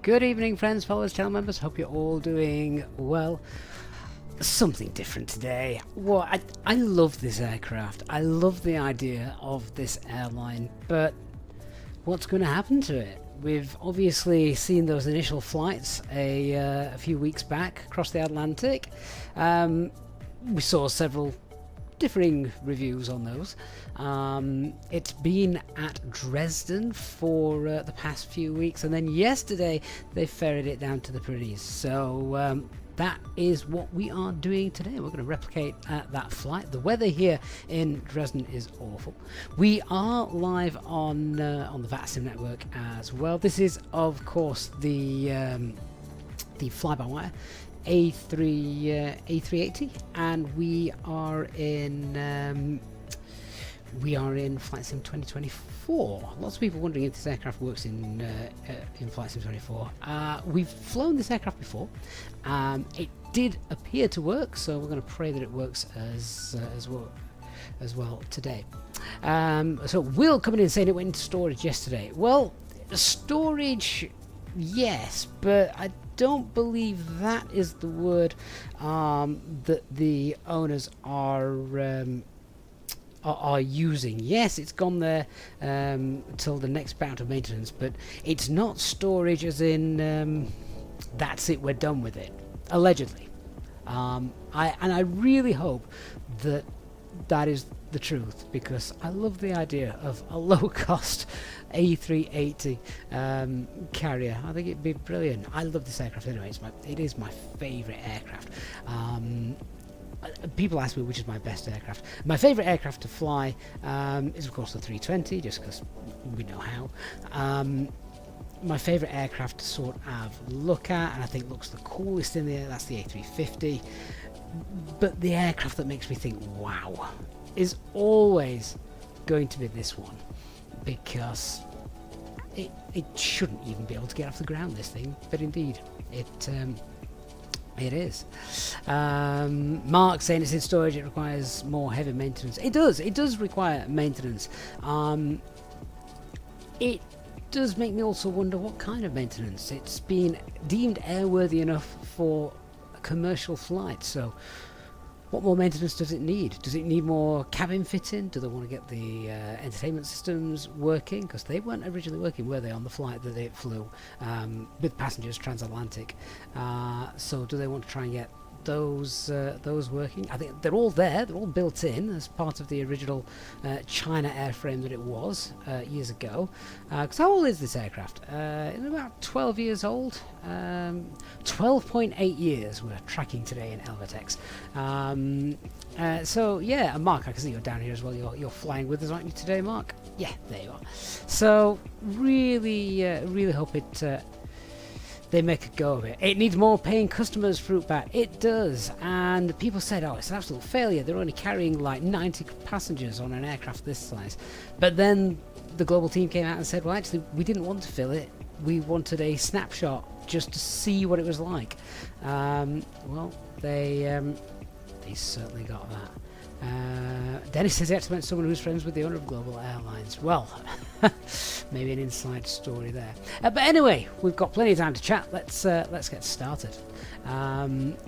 Good evening, friends, followers, channel members. Hope you're all doing well. Something different today. Well, I love this aircraft. I love the idea of this airline, but what's going to happen to it? We've obviously seen those initial flights a few weeks back across the Atlantic. We saw several differing reviews on those. It's been at Dresden for the past few weeks, and then yesterday they ferried it down to the Pennines. So that is what we are doing today. We're going to replicate that flight. The weather here in Dresden is awful. We are live on the VATSIM network as well. This is, of course, the fly-by-wire A380, and we are in Flight Sim 2024. Lots of people wondering if this aircraft works in Flight Sim 24. We've flown this aircraft before. It did appear to work, so we're going to pray that it works as well today. So Will coming in saying it went into storage yesterday. Well, storage, yes, but I don't believe that is the word that the owners are using. Yes, it's gone there till the next bout of maintenance, but it's not storage as in that's it, we're done with it, allegedly. I really hope that that is the truth, because I love the idea of a low-cost A380 carrier. I think it'd be brilliant. I love this aircraft anyway. It is my favourite aircraft. People ask me which is my best aircraft. My favourite aircraft to fly is of course the 320, just because we know how. My favourite aircraft to sort of look at, and I think looks the coolest in the air, that's the A350. But the aircraft that makes me think wow is always going to be this one, because it shouldn't even be able to get off the ground, this thing, but indeed it is. Mark saying it's in storage, it requires more heavy maintenance. It does require maintenance. It does make me also wonder what kind of maintenance. It's been deemed airworthy enough for a commercial flight, so what more maintenance does it need? Does it need more cabin fitting? Do they want to get the entertainment systems working? Because they weren't originally working, were they, on the flight that it flew with passengers transatlantic? So do they want to try and get those working? I think they're all there. They're all built in as part of the original China airframe that it was years ago. Because how old is this aircraft? It's about 12 years old. 12.8 years we're tracking today in Elvatex. So yeah, and Mark, I can see you're down here as well. You're flying with us, aren't you, today, Mark? Yeah, there you are. So really hope they make a go of it. It needs more paying customers, Fruitbat. It does. And people said, oh, it's an absolute failure. They're only carrying like 90 passengers on an aircraft this size. But then the global team came out and said, well, actually, we didn't want to fill it. We wanted a snapshot just to see what it was like. Well, they certainly got that. Dennis says he actually met someone who's friends with the owner of Global Airlines. Well, maybe an inside story there. But anyway, we've got plenty of time to chat. Let's get started.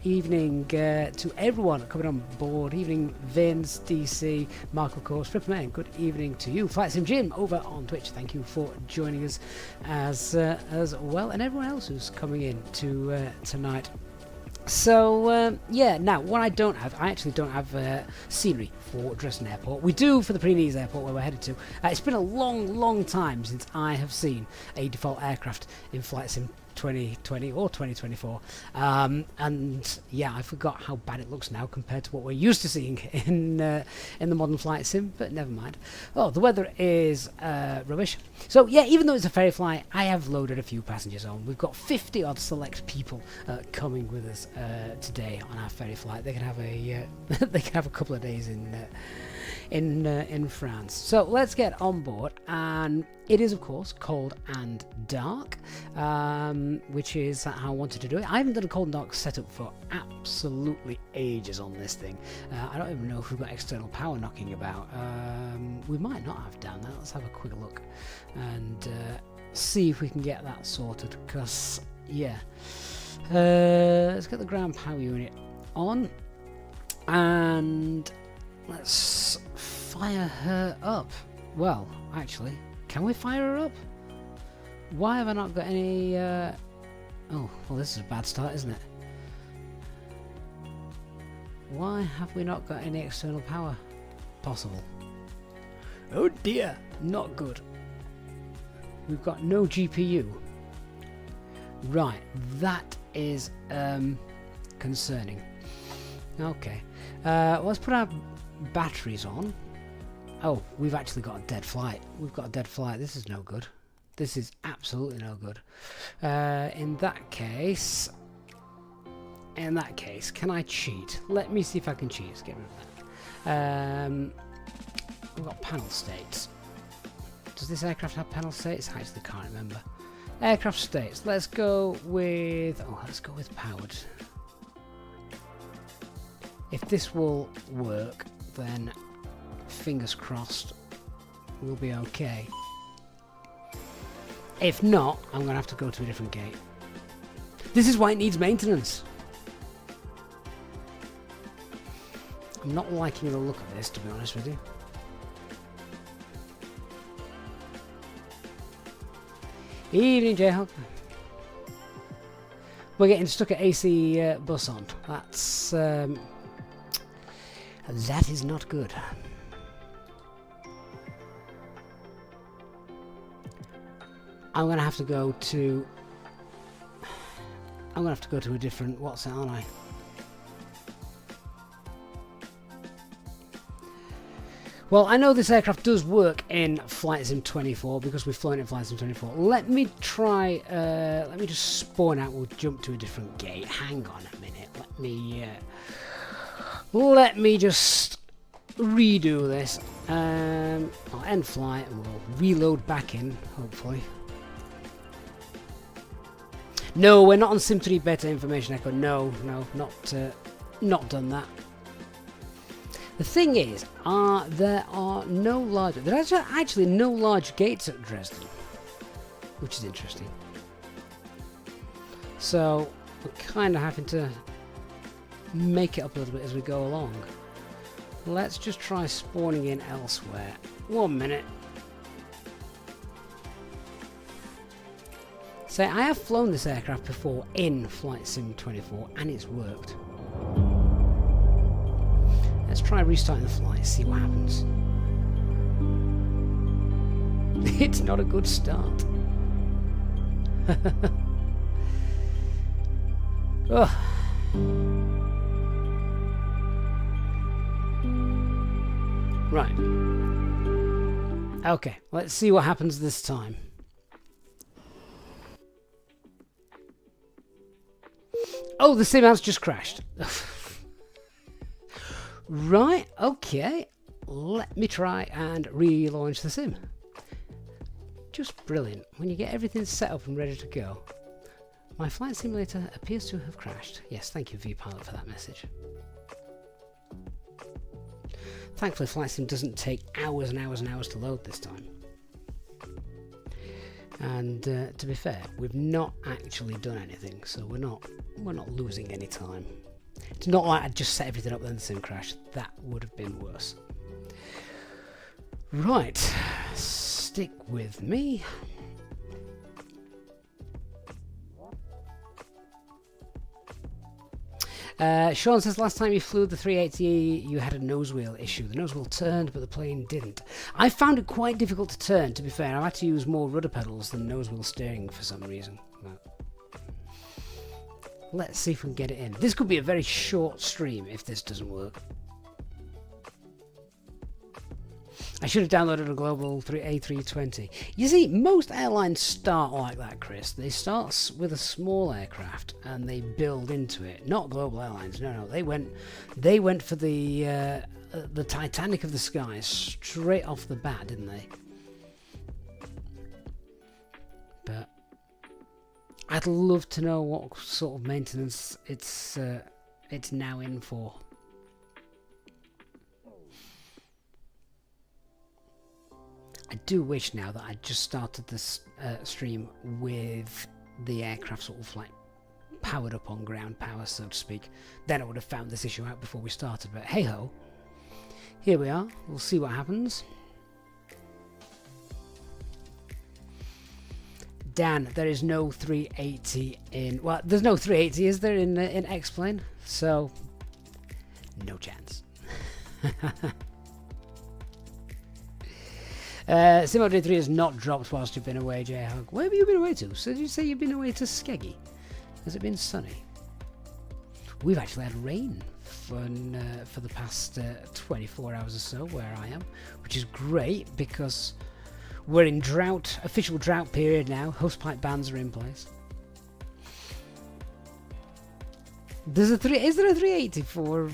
Evening to everyone coming on board. Evening, Vince, DC, Mark, of course, Flipper Man. Good evening to you. Flight Sim Jim over on Twitch. Thank you for joining us as well, and everyone else who's coming in to tonight. So yeah, now what I actually don't have scenery for Dresden Airport. We do for the Pennines Airport, where we're headed to. It's been a long time since I have seen a default aircraft in Flight Sim 2020 or 2024, and yeah, I forgot how bad it looks now compared to what we're used to seeing in the modern Flight Sim, but never mind. Oh, the weather is rubbish. So yeah, even though it's a ferry flight, I have loaded a few passengers on. We've got 50 odd select people coming with us today on our ferry flight. They can have a they can have a couple of days in France. So let's get on board, and it is of course cold and dark, which is how I wanted to do it. I haven't done a cold and dark setup for absolutely ages on this thing. I don't even know if we've got external power knocking about. We might not have down there. Let's have a quick look. And see if we can get that sorted, because, yeah. Let's get the ground power unit on, and let's fire her up. Well, actually, can we fire her up? Why have I not got any... Oh, well, this is a bad start, isn't it? Why have we not got any external power possible? Oh dear, not good. We've got no GPU. Right, that is concerning. Okay, let's put our batteries on. Oh, we've actually got a dead flight. We've got a dead flight. This is no good. This is absolutely no good. In that case, can I cheat? Let me see if I can cheat. Let's get rid of that. We've got panel states. Does this aircraft have panel states? I actually can't remember. Aircraft states. Let's go with... Oh, let's go with powered. If this will work, then fingers crossed, we'll be okay. If not, I'm going to have to go to a different gate. This is why it needs maintenance. I'm not liking the look of this, to be honest with you. Evening, Jayhawk. We're getting stuck at AC bus on. That's that is not good. I'm gonna have to go to. I'm gonna have to go to a different. What's it, aren't I? Well, I know this aircraft does work in Flight Sim 24 because we've flown in Flight Sim 24. Let me try, let me just spawn out, we'll jump to a different gate. Hang on a minute, let me just redo this. I'll end flight and we'll reload back in, hopefully. No, we're not on Sim 3 Beta Information Echo. No, not done that. The thing is, there are no large... There's actually no large gates at Dresden, which is interesting. So, we're kind of having to make it up a little bit as we go along. Let's just try spawning in elsewhere. 1 minute. So, I have flown this aircraft before in Flight Sim 24, and it's worked. Let's try restarting the flight, see what happens. It's not a good start. Oh. Right. Okay, let's see what happens this time. Oh, the sim has just crashed. Right, okay, let me try and relaunch the sim. Just brilliant. When you get everything set up and ready to go. My flight simulator appears to have crashed. Yes, thank you vPilot for that message. Thankfully Flight Sim doesn't take hours and hours and hours to load this time. And to be fair, we've not actually done anything, so we're not losing any time. It's not like I'd just set everything up then the sim crashed. That would have been worse. Right, stick with me. Sean says last time you flew the 380 you had a nose wheel issue. The nose wheel turned but the plane didn't. I found it quite difficult to turn, to be fair. I had to use more rudder pedals than nose wheel steering for some reason. Let's see if we can get it in. This could be a very short stream if this doesn't work. I should have downloaded a global A320. You see, most airlines start like that, Chris. They start with a small aircraft and they build into it. Not Global Airlines. No. They went for the Titanic of the skies straight off the bat, didn't they? But I'd love to know what sort of maintenance it's now in for. I do wish now that I'd just started this stream with the aircraft sort of like powered up on ground power, so to speak. Then I would have found this issue out before we started, but hey ho, here we are. We'll see what happens. Dan, there is no 380 in... Well, there's no 380, is there, in X-Plane? So, no chance. Sim Update 3 has not dropped whilst you've been away, J-Hog. Where have you been away to? So did you say you've been away to Skeggy? Has it been sunny? We've actually had rain for the past 24 hours or so where I am, which is great because... we're in drought, official drought period now. Hosepipe bans are in place. Is there a 380 for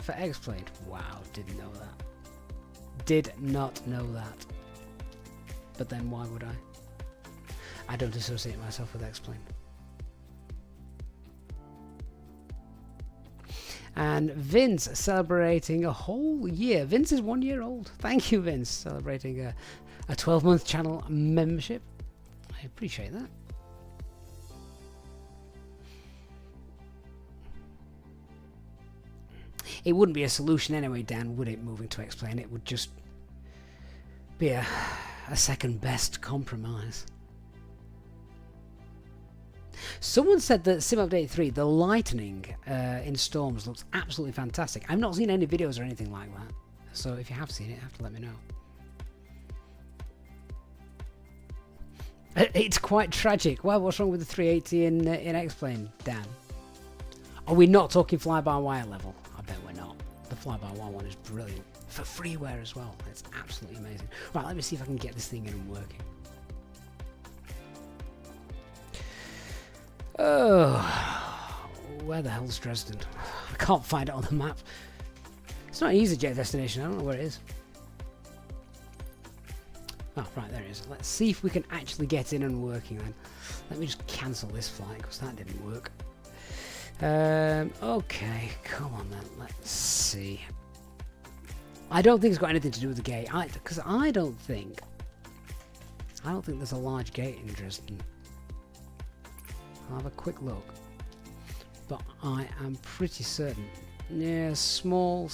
X-Plane? Wow, didn't know that. Did not know that. But then why would I? I don't associate myself with X-Plane. And Vince celebrating a whole year. Vince is 1 year old. Thank you, Vince, celebrating a 12-month channel membership. I appreciate that. It wouldn't be a solution anyway, Dan, would it, moving to X-Plane? It would just be a second best compromise. Someone said that Sim Update 3, the lightning in storms looks absolutely fantastic. I've not seen any videos or anything like that. So if you have seen it, you have to let me know. It's quite tragic. Well, what's wrong with the 380 in X-Plane, Dan? Are we not talking fly-by-wire level? I bet we're not. The fly-by-wire one is brilliant. For freeware as well. It's absolutely amazing. Right, let me see if I can get this thing in and working. Oh, where the hell's Dresden? I can't find it on the map. It's not an EasyJet destination. I don't know where it is. Oh, right, there it is. Let's see if we can actually get in and working then. Let me just cancel this flight because that didn't work. Okay, come on then. Let's see. I don't think it's got anything to do with the gate, because I don't think there's a large gate in Dresden. I'll have a quick look, but I am pretty certain. Yeah, small.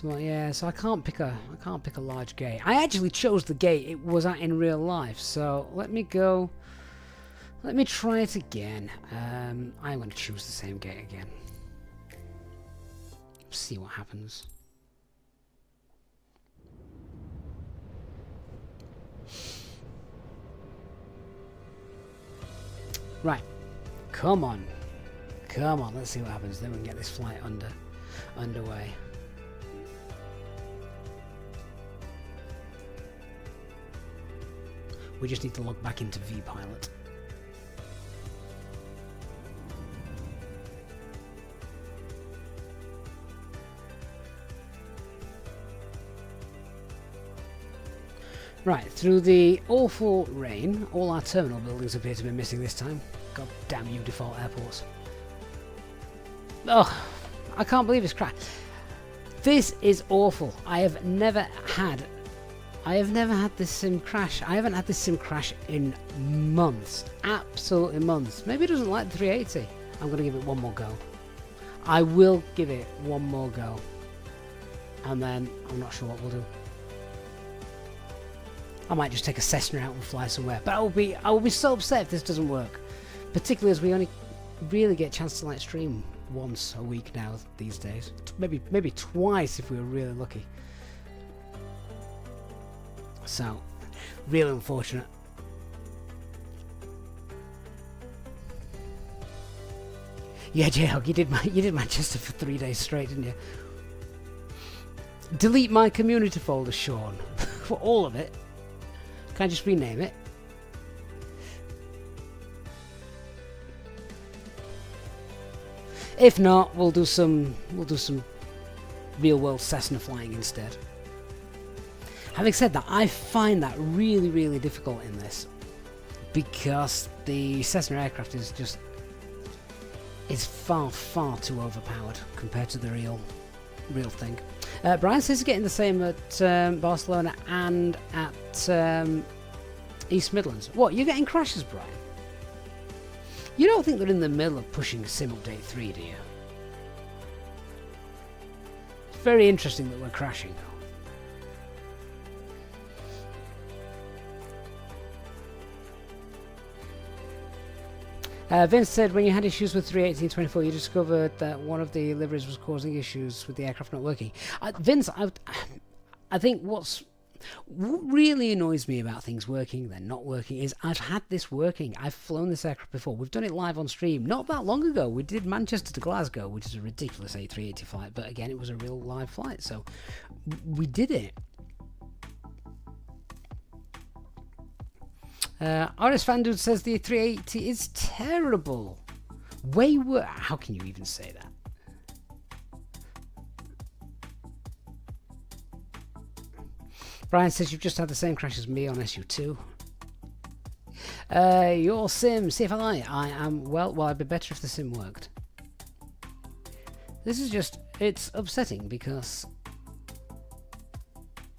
Yeah, so I can't pick a large gate. I actually chose the gate it was at in real life. So let me go. Let me try it again. I'm going to choose the same gate again. See what happens. Right, come on, let's see what happens, then we can get this flight underway. We just need to log back into vPilot. Right, through the awful rain, all our terminal buildings appear to be missing this time. God damn you, default airports. Oh, I can't believe it's crashed. This is awful. I have never had this sim crash. I haven't had this sim crash in months. Absolutely months. Maybe it doesn't like the 380. I'm going to give it one more go. I will give it one more go. And then I'm not sure what we'll do. I might just take a Cessna out and fly somewhere. But I will be so upset if this doesn't work. Particularly as we only really get a chance to like stream once a week now these days. Maybe twice if we were really lucky. So, really unfortunate. Yeah, J-Hog, you did Manchester for 3 days straight, didn't you? Delete my community folder, Sean. For all of it. Can I just rename it? If not, we'll do some real world Cessna flying instead. Having said that, I find that really, really difficult in this because the Cessna aircraft is far, far too overpowered compared to the real real thing. Brian says he's getting the same at Barcelona and at East Midlands. What, you're getting crashes, Brian? You don't think they're in the middle of pushing Sim Update 3, do you? It's very interesting that we're crashing. Vince said when you had issues with 31824 you discovered that one of the liveries was causing issues with the aircraft not working. Vince, I think what really annoys me about things working then not working is I've had this working. I've flown this aircraft before. We've done it live on stream not that long ago. We did Manchester to Glasgow, which is a ridiculous A380 flight, but again it was a real live flight, so we did it. RS Fandude says the 380 is terrible. Way worse. How can you even say that? Brian says you've just had the same crash as me on SU2. Your sim, see if I lie. I am, well, I'd be better if the sim worked. This is just, it's upsetting because,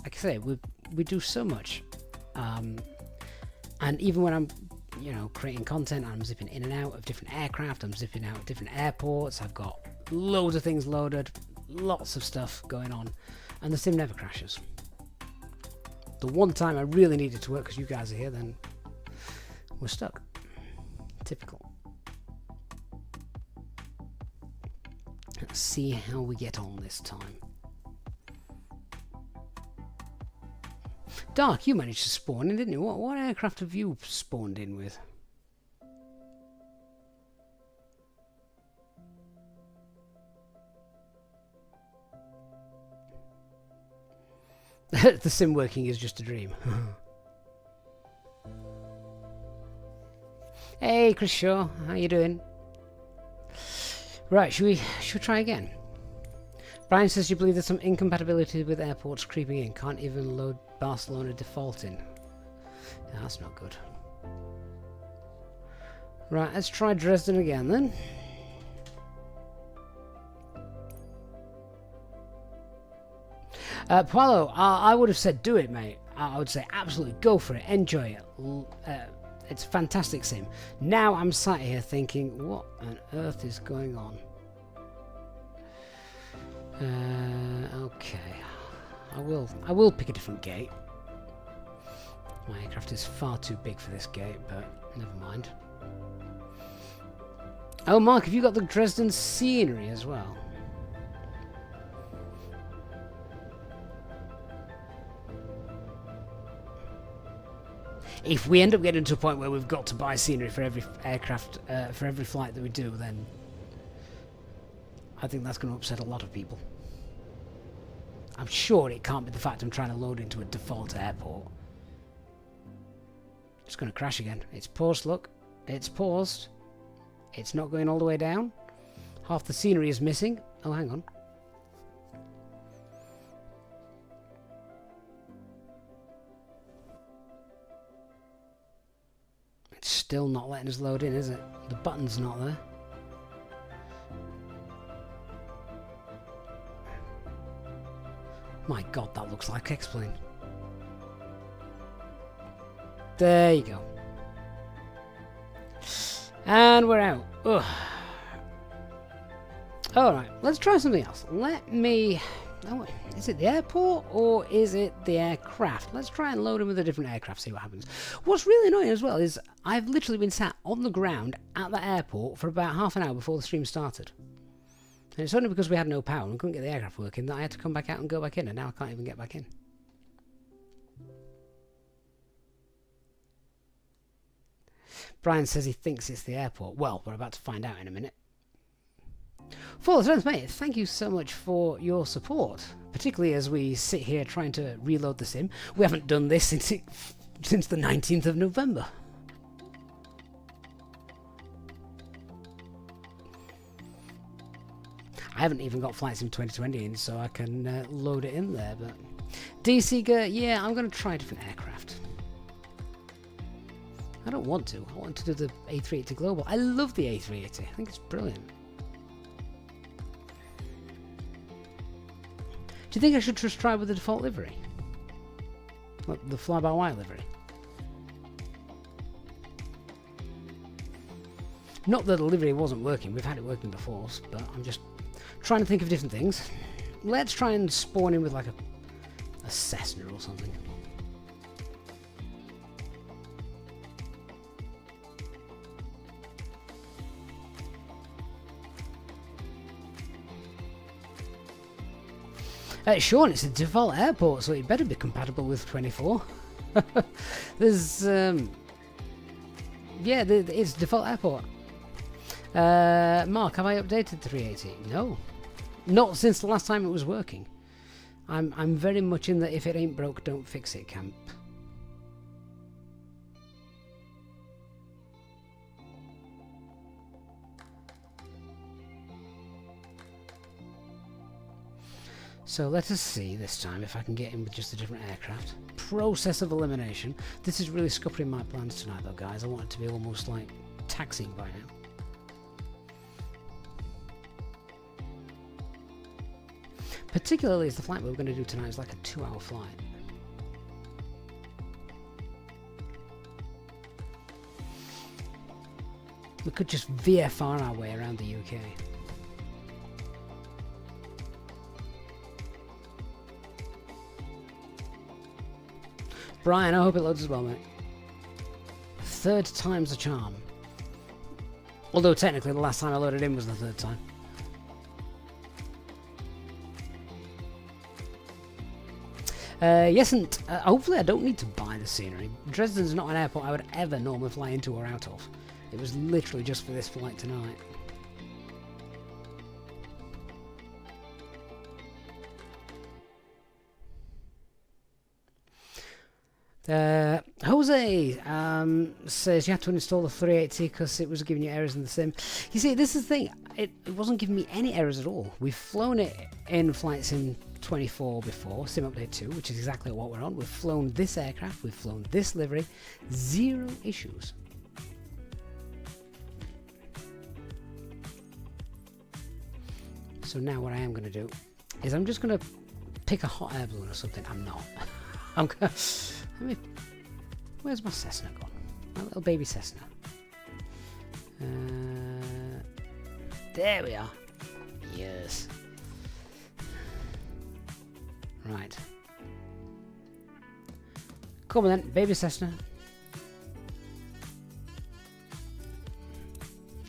like I say, we do so much. And even when I'm, you know, creating content, I'm zipping in and out of different aircraft, I'm zipping out of different airports, I've got loads of things loaded, lots of stuff going on, and the sim never crashes. The one time I really needed to work because you guys are here, then we're stuck. Typical. Let's see how we get on this time. Dark, you managed to spawn in, didn't you? What aircraft have you spawned in with? The sim working is just a dream. Hey, Chris Shaw, how you doing? Right, should we try again? Brian says you believe there's some incompatibility with airports creeping in. Can't even load Barcelona defaulting. Yeah, that's not good. Right, let's try Dresden again then. Paulo, I would have said do it, mate. I would say absolutely go for it, enjoy it. It's a fantastic sim. Now I'm sat here thinking, what on earth is going on? Okay, I will pick a different gate. My aircraft is far too big for this gate, but never mind. Oh, Mark, have you got the Dresden scenery as well? If we end up getting to a point where we've got to buy scenery for every aircraft, for every flight that we do, then I think that's going to upset a lot of people. I'm sure it can't be the fact I'm trying to load into a default airport. It's going to crash again. It's paused, look. It's paused. It's not going all the way down. Half the scenery is missing. Oh, hang on. It's still not letting us load in, is it? The button's not there. My god, that looks like X-Plane. There you go. And we're out. Ugh. Alright, let's try something else. Let me... Oh, is it the airport or is it the aircraft? Let's try and load them with a different aircraft, see what happens. What's really annoying as well is I've literally been sat on the ground at the airport for about half an hour before the stream started. And it's only because we had no power and we couldn't get the aircraft working that I had to come back out and go back in, and now I can't even get back in. Brian says he thinks it's the airport. Well, we're about to find out in a minute. For the 7th mate, thank you so much for your support, particularly as we sit here trying to reload the sim. We haven't done this since the 19th of November. I haven't even got Flight Sim 2020 in, so I can load it in there. But DC, yeah, I'm going to try a different aircraft. I don't want to. I want to do the A380 Global. I love the A380. I think it's brilliant. you think I should just try with the default livery? Like the fly-by-wire livery? Not that the livery wasn't working, we've had it working before, but I'm just trying to think of different things. Let's try and spawn in with like a Cessna or something. Sean, it's a default airport, so it better be compatible with 24. There's, yeah, it's default airport. Mark, have I updated 380? No. Not since the last time it was working. I'm very much in the if it ain't broke, don't fix it camp. So let us see this time if I can get in with just a different aircraft. Process of elimination. This is really scuppering my plans tonight though, guys. I want it to be almost like taxiing by now. Particularly as the flight we're going to do tonight is like a 2-hour flight. We could just VFR our way around the UK. Brian, I hope it loads as well, mate. Third time's a charm. Although technically the last time I loaded in was the third time. Yes, and hopefully I don't need to buy the scenery. Dresden's not an airport I would ever normally fly into or out of. It was literally just for this flight tonight. Jose says you had to uninstall the 380 because it was giving you errors in the sim. You see, this is the thing. It wasn't giving me any errors at all. We've flown it in Flight Sim 24 before, Sim Update 2, which is exactly what we're on. We've flown this aircraft, we've flown this livery, 0 issues. So now what I am going to do is I'm just going to pick a hot air balloon or something. I'm not. I'm going to... Where's my Cessna gone? My little baby Cessna. There we are. Yes. Right. Come on then, baby Cessna.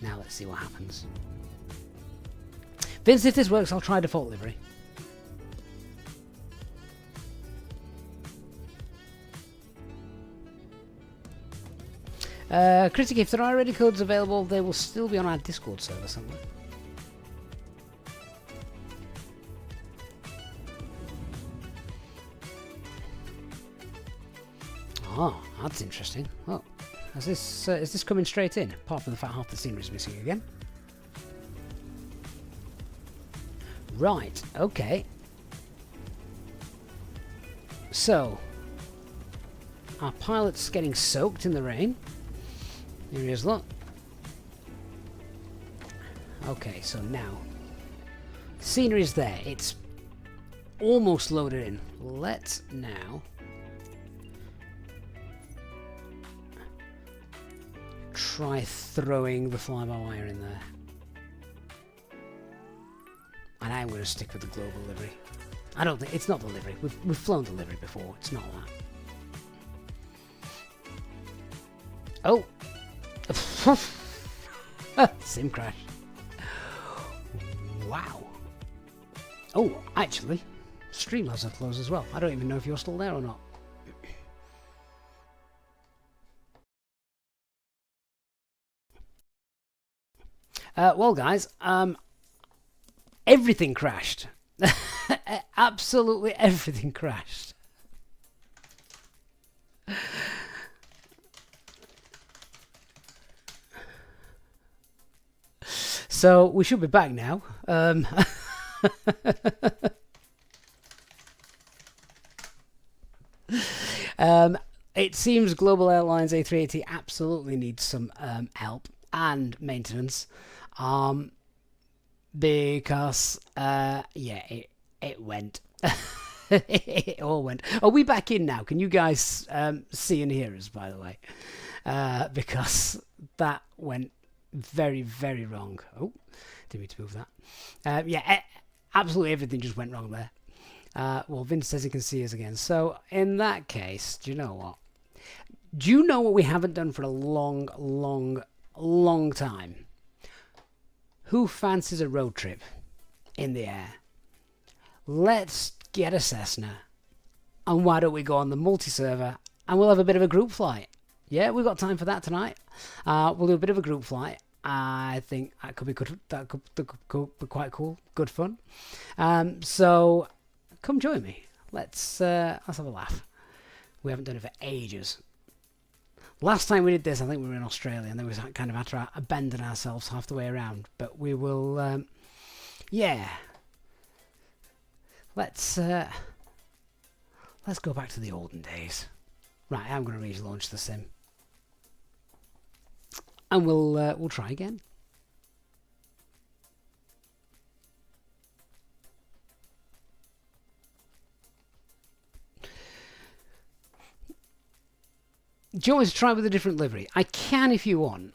Now let's see what happens. Vince, if this works, I'll try default livery. Critic, if there are already codes available, they will still be on our Discord server somewhere. Oh, that's interesting. Oh, is this coming straight in? Apart from the fact half the scenery is missing again. Right, okay. So, our pilot's getting soaked in the rain. Here he is, look. Okay, so now, scenery's there. It's almost loaded in. Let's now try throwing the fly-by-wire in there. And I'm going to stick with the global livery. I don't think it's not the livery. We've flown the livery before. It's not that. Oh. Sim crash. Wow. Oh, actually, Streamlabs are closed as well. I don't even know if you're still there or not. Well, guys, everything crashed. Absolutely everything crashed. So we should be back now. It seems Global Airlines A380 absolutely needs some help and maintenance, because yeah, It went. It all went. Are we back in now? Can you guys see and hear us, by the way? Because that went very, very wrong. Oh, didn't mean to move that. Yeah, absolutely everything just went wrong there. Well, Vince says he can see us again. So in that case, do you know what? Do you know what we haven't done for a long, long, long time? Who fancies a road trip in the air? Let's get a Cessna. And why don't we go on the multi-server and we'll have a bit of a group flight? Yeah, we've got time for that tonight. We'll do a bit of a group flight. I think that could be good. That could be quite cool. Good fun. So come join me. Let's have a laugh. We haven't done it for ages. Last time we did this, I think we were in Australia, and then we kind of had to abandon ourselves half the way around. But we will, yeah. Let's go back to the olden days. Right, I'm going to relaunch the sim, and we'll try again. Do you want me to try with a different livery? I can if you want.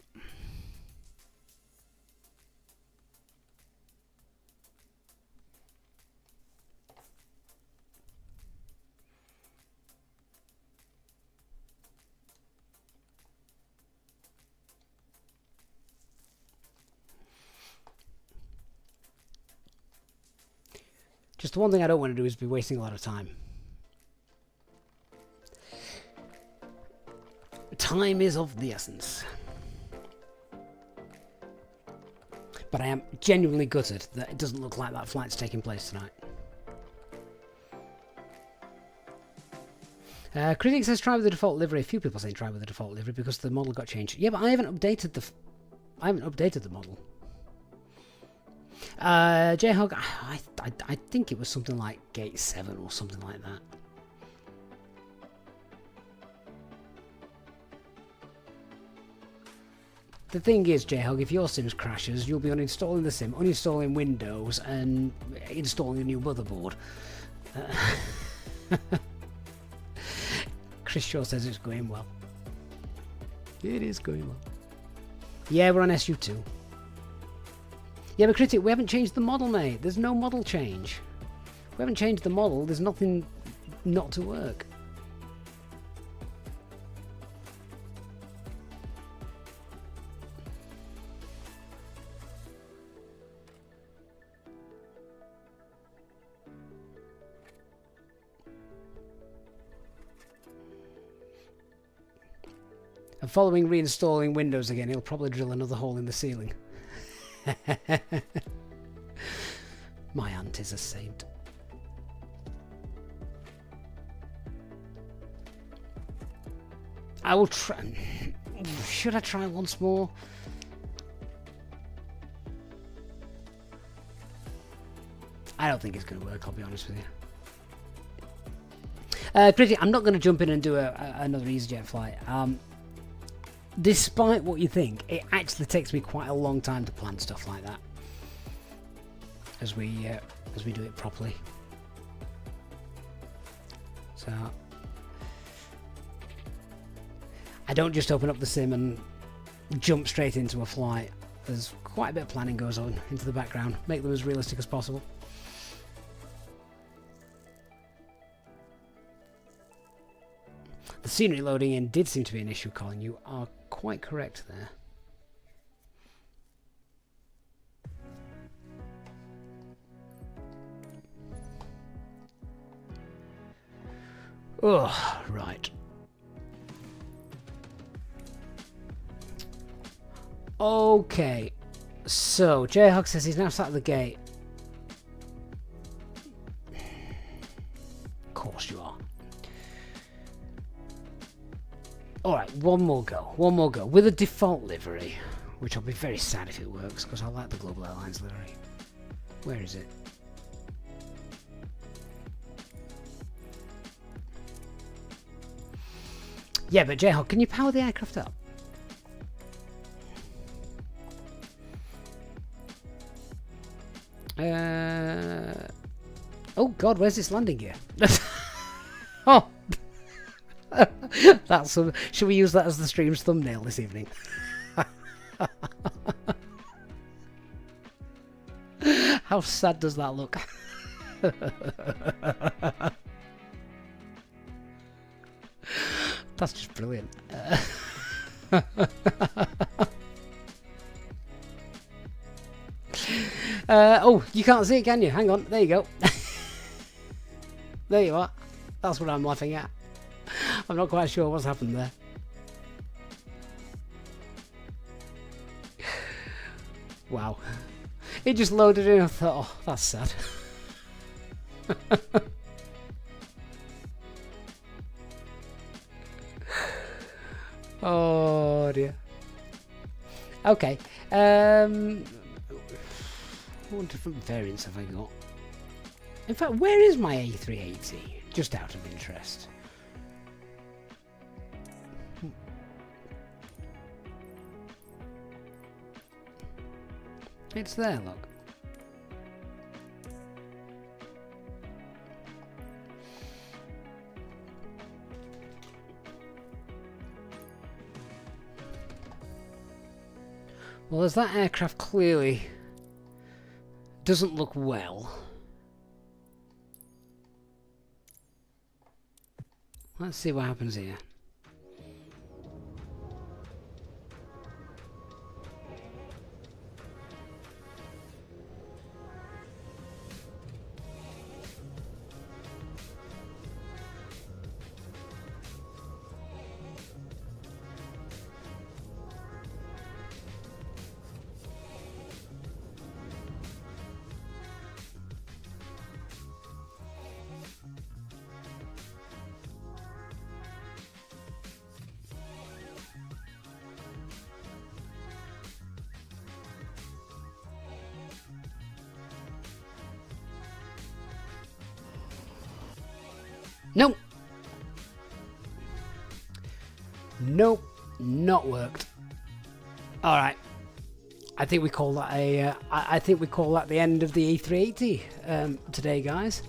Just the one thing I don't want to do is be wasting a lot of time. Time is of the essence. But I am genuinely gutted that it doesn't look like that flight's taking place tonight. Critic says try with the default livery. A few people saying try with the default livery because the model got changed. Yeah, but I haven't updated the model. J-Hog, I think it was something like Gate 7 or something like that. The thing is, J-Hog, if your Sims crashes, you'll be uninstalling the Sim, uninstalling Windows, and installing a new motherboard. Chris Shaw says it's going well. It is going well. Yeah, we're on SU2. Yeah, but Critic, we haven't changed the model, mate. There's no model change. We haven't changed the model. There's nothing not to work. And following reinstalling Windows again, he'll probably drill another hole in the ceiling. My aunt is a saint. I will try. Should I try once more? I don't think it's going to work, I'll be honest with you. Critic, I'm not going to jump in and do another EasyJet flight. Despite what you think, it actually takes me quite a long time to plan stuff like that. As we do it properly. So I don't just open up the sim and jump straight into a flight. There's quite a bit of planning goes on into the background. Make them as realistic as possible. The scenery loading in did seem to be an issue, Colin. You are quite correct there. Oh, right. Okay. So, J-Hog says he's now sat at the gate. Of course you are. Alright, one more go. One more go. With a default livery. Which I'll be very sad if it works, because I like the Global Airlines livery. Where is it? Yeah, but J-Hog, can you power the aircraft up? Oh God, where's this landing gear? Oh, that's should we use that as the stream's thumbnail this evening? How sad does that look? That's just brilliant. Oh, you can't see it, can you? Hang on, there you go. There you are. That's what I'm laughing at. I'm not quite sure what's happened there. Wow. It just loaded in and I thought, oh, that's sad. Oh dear. Okay. What different variants have I got? In fact, where is my A380? Just out of interest. It's there, look. Well, as that aircraft clearly doesn't look well. Let's see what happens here. Nope. Nope. Not worked. All right. I think we call that a. I think we call that the end of the A380 today, guys.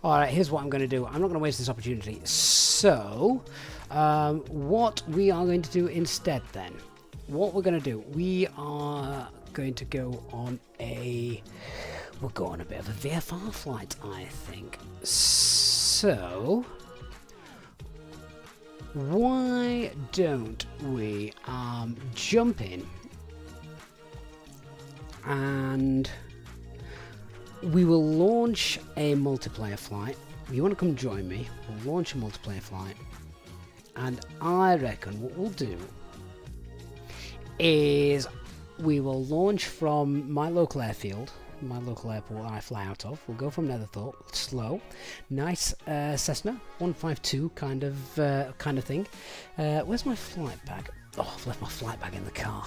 All right. Here's what I'm going to do. I'm not going to waste this opportunity. So, what we are going to do instead, then, what we're going to do, we are going to go on a. We'll go on a bit of a VFR flight, I think. So, why don't we jump in and we will launch a multiplayer flight. If you want to come join me, we'll launch a multiplayer flight, and I reckon what we'll do is we will launch from my local airfield, my local airport I fly out of. We'll go from Netherthorpe, slow, nice Cessna 152 kind of thing. Where's my flight bag? Oh, I've left my flight bag in the car.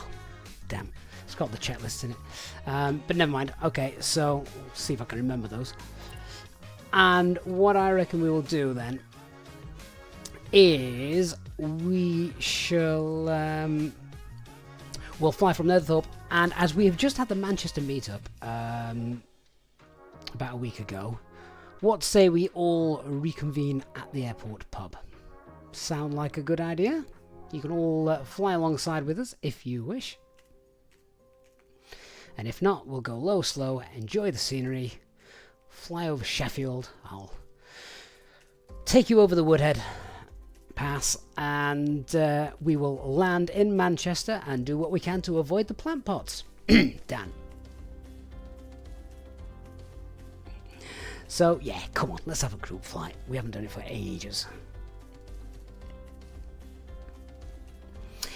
Damn, it's got the checklists in it. But never mind. Okay, so we'll see if I can remember those. And what I reckon we will do then is we shall we'll fly from Netherthorpe, and as we have just had the Manchester meetup about a week ago, what say we all reconvene at the airport pub? Sound like a good idea? You can all fly alongside with us if you wish. And if not, we'll go low, slow, enjoy the scenery, fly over Sheffield. I'll take you over the Woodhead Pass, and we will land in Manchester and do what we can to avoid the plant pots. Dan. So, yeah, come on, let's have a group flight. We haven't done it for ages.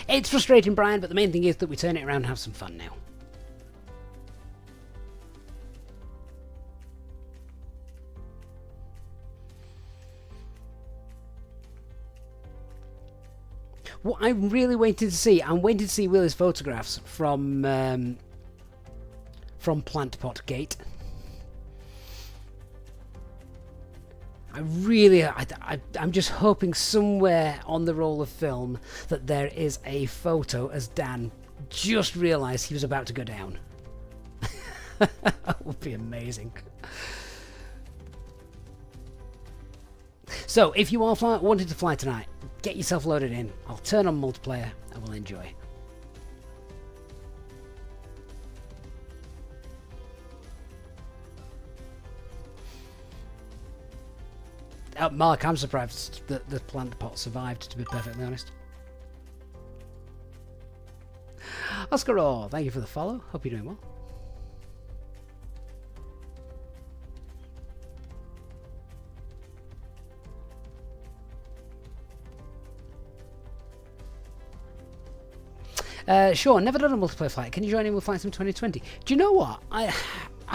It's frustrating, Brian, but the main thing is that we turn it around and have some fun now. What I'm really waiting to see, I'm waiting to see Willie's photographs from Plant Pot Gate. I'm just hoping somewhere on the roll of film that there is a photo as Dan just realised he was about to go down. That would be amazing. So if you are wanting to fly tonight, get yourself loaded in. I'll turn on multiplayer and we'll enjoy. Mark, I'm surprised that the plant pot survived, to be perfectly honest. Oscar Raw, thank you for the follow. Hope you're doing well. Sure, never done a multiplayer flight. Can you join in with Flight Sim 2020? Do you know what? I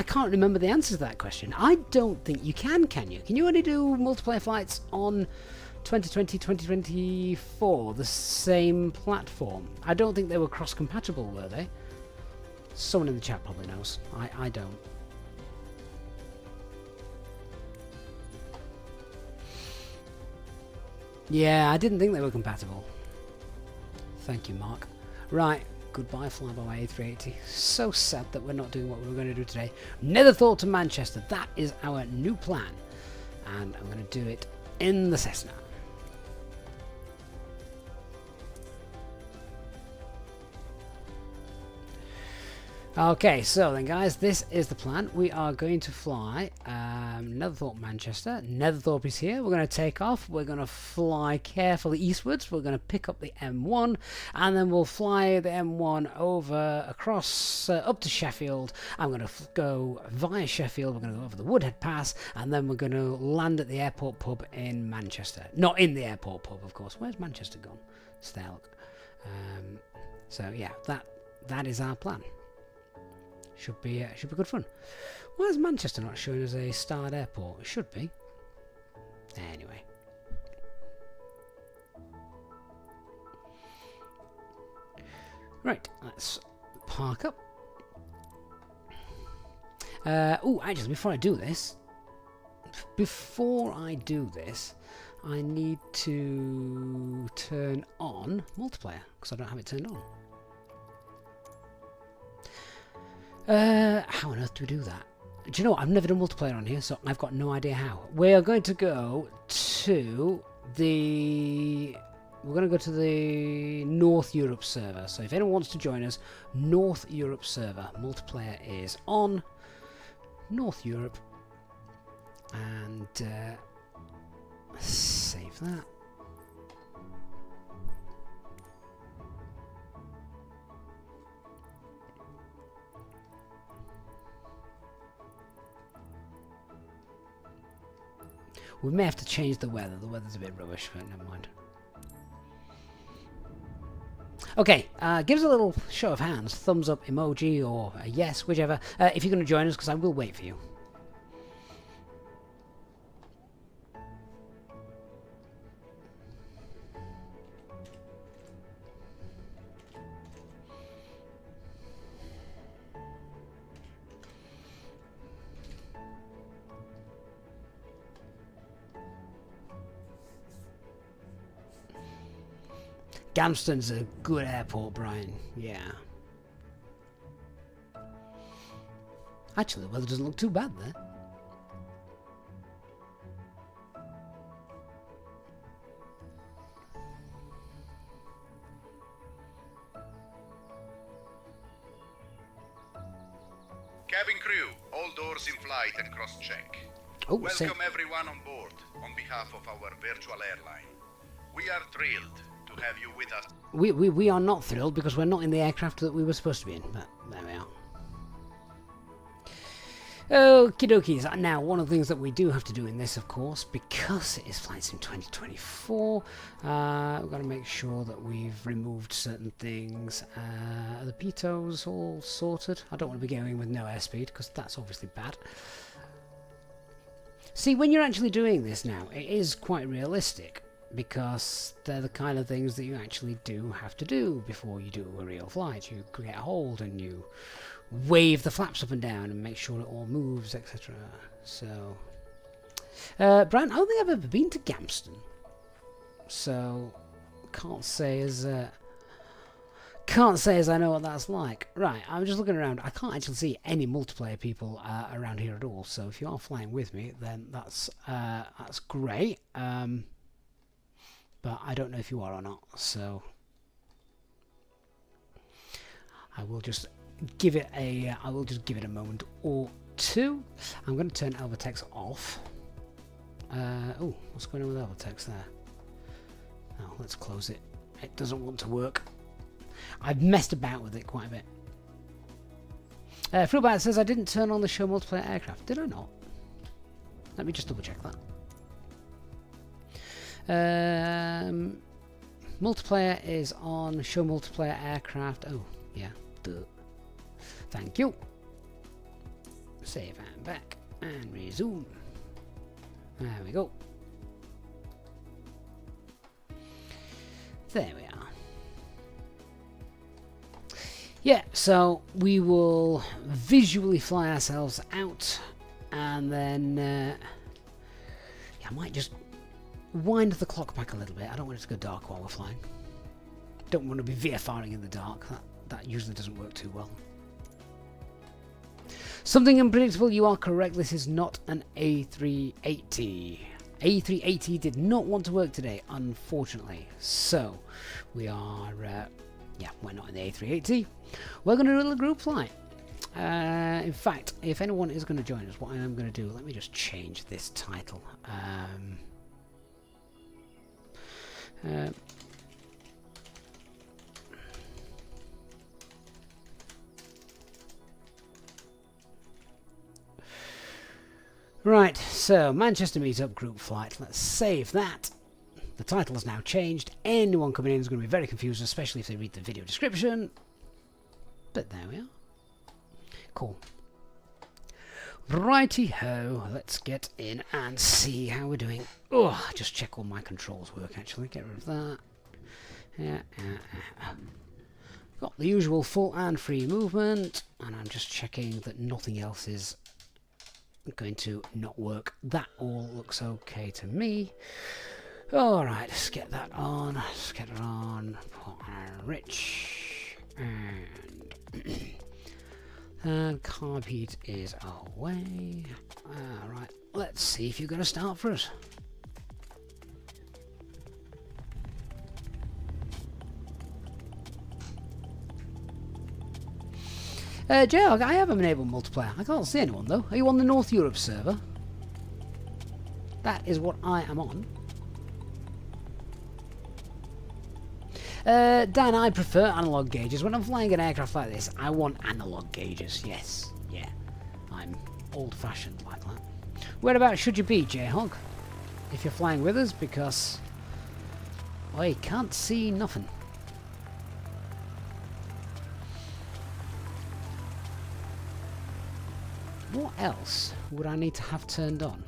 can't remember the answer to that question. I don't think you can you? Can you only do multiplayer flights on 2020, 2024, the same platform? I don't think they were cross-compatible, were they? Someone in the chat probably knows. I don't. Yeah, I didn't think they were compatible. Thank you, Mark. Right, goodbye Flyby A380. So sad that we're not doing what we were going to do today. Netherthorpe to Manchester, that is our new plan. And I'm going to do it in the Cessna. Okay, so then guys, this is the plan. We are going to fly Netherthorpe, Manchester. Netherthorpe is here. We're going to take off. We're going to fly carefully eastwards. We're going to pick up the M1 and then we'll fly the M1 over across up to Sheffield. I'm going to go via Sheffield. We're going to go over the Woodhead Pass and then we're going to land at the airport pub in Manchester. Not in the airport pub, of course. Where's Manchester gone? Stelk. So yeah, that is our plan. Should be good fun. Why is Manchester not showing as a starred airport? It should be. Anyway. Right, let's park up. Oh, actually, before I do this, I need to turn on multiplayer because I don't have it turned on. How on earth do we do that? Do you know what? I've never done multiplayer on here, so I've got no idea how. We are going to go to the... We're going to go to the North Europe server. So if anyone wants to join us, North Europe server. Multiplayer is on North Europe. And save that. We may have to change the weather. The weather's a bit rubbish, but never mind. Okay, give us a little show of hands, thumbs up emoji or a yes, whichever, if you're going to join us, because I will wait for you. Gamston's a good airport, Brian. Yeah. Actually, the weather doesn't look too bad there. Cabin crew, all doors in flight and cross-check. Oh, welcome everyone on board on behalf of our virtual airline. We are thrilled to have you with us. We are not thrilled because we're not in the aircraft that we were supposed to be in, but there we are. Okie dokies. Now, one of the things that we do have to do in this, of course, because it is Flight Sim 2024, we've got to make sure that we've removed certain things. Are the pitos all sorted? I don't want to be going with no airspeed because that's obviously bad. See, when you're actually doing this now, it is quite realistic because they're the kind of things that you actually do have to do before you do a real flight. You get a hold and you wave the flaps up and down and make sure it all moves, etc. So, Brian, I don't think I've ever been to Can't say as I know what that's like. Right, I'm just looking around. I can't actually see any multiplayer people around here at all. So if you are flying with me, then that's great. But I don't know if you are or not. So I will just give it a moment or two. I'm going to turn Elvertex off. Oh, what's going on with Elvertex there? Oh, let's close it. It doesn't want to work. I've messed about with it quite a bit. Fruitbat says I didn't turn on the show multiplayer aircraft. Did I not? Let me just double check that. Multiplayer is on show multiplayer aircraft. Oh, yeah. Duh. Thank you. Save and back and resume. There we go. There we are. Yeah, so we will visually fly ourselves out, and then yeah, I might just wind the clock back a little bit. I don't want it to go dark while we're flying. Don't want to be VFRing in the dark. That usually doesn't work too well. Something unpredictable, you are correct. This is not an A380. A380 did not want to work today, unfortunately. So, we are, yeah, we're not in the A380. We're going to do a little group flight. In fact, if anyone is going to join us, what I am going to do, let me just change this title. Right, so Manchester Meetup group flight. Let's save that. The title has now changed. Anyone coming in is going to be very confused, especially if they read the video description. But there we are. Cool. Righty-ho, let's get in and see how we're doing. Oh, just check all my controls work, actually. Get rid of that. Yeah. Got the usual full and free movement, and I'm just checking that nothing else is going to not work. That all looks okay to me. Alright, let's get that on. Let's get it on. Rich. And carb heat is away. Alright, let's see if you're going to start for us. Jog, I have enabled multiplayer. I can't see anyone though. Are you on the North Europe server? That is what I am on. Dan, I prefer analog gauges. When I'm flying an aircraft like this, I want analog gauges. Yes, yeah. I'm old-fashioned like that. Whereabouts should you be, Jayhog? If you're flying with us, because I can't see nothing. What else would I need to have turned on?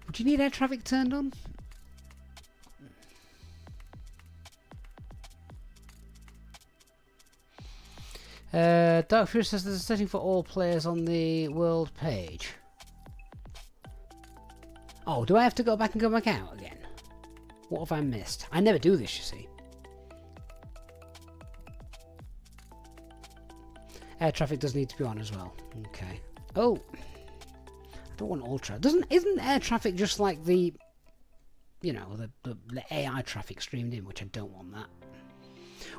Would you need air traffic turned on? Dark Fury says there's a setting for all players on the world page. Oh, do I have to go back and come back out again? What have I missed? I never do this, you see. Air traffic does need to be on as well. Okay. Oh, I don't want ultra. Isn't air traffic just like the, you know, the AI traffic streamed in, which I don't want that.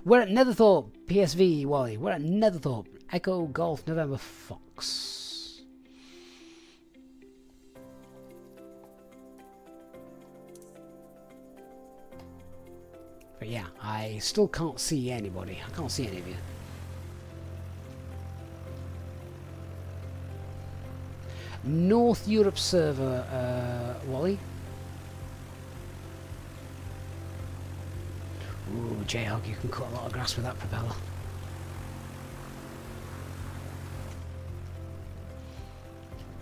We're at Netherthorpe, PSV, Wally. We're at Netherthorpe, Echo Golf November Fox. But yeah, I still can't see anybody. I can't see any of you. North Europe server, Wally. Ooh, Jayhog, you can cut a lot of grass with that propeller.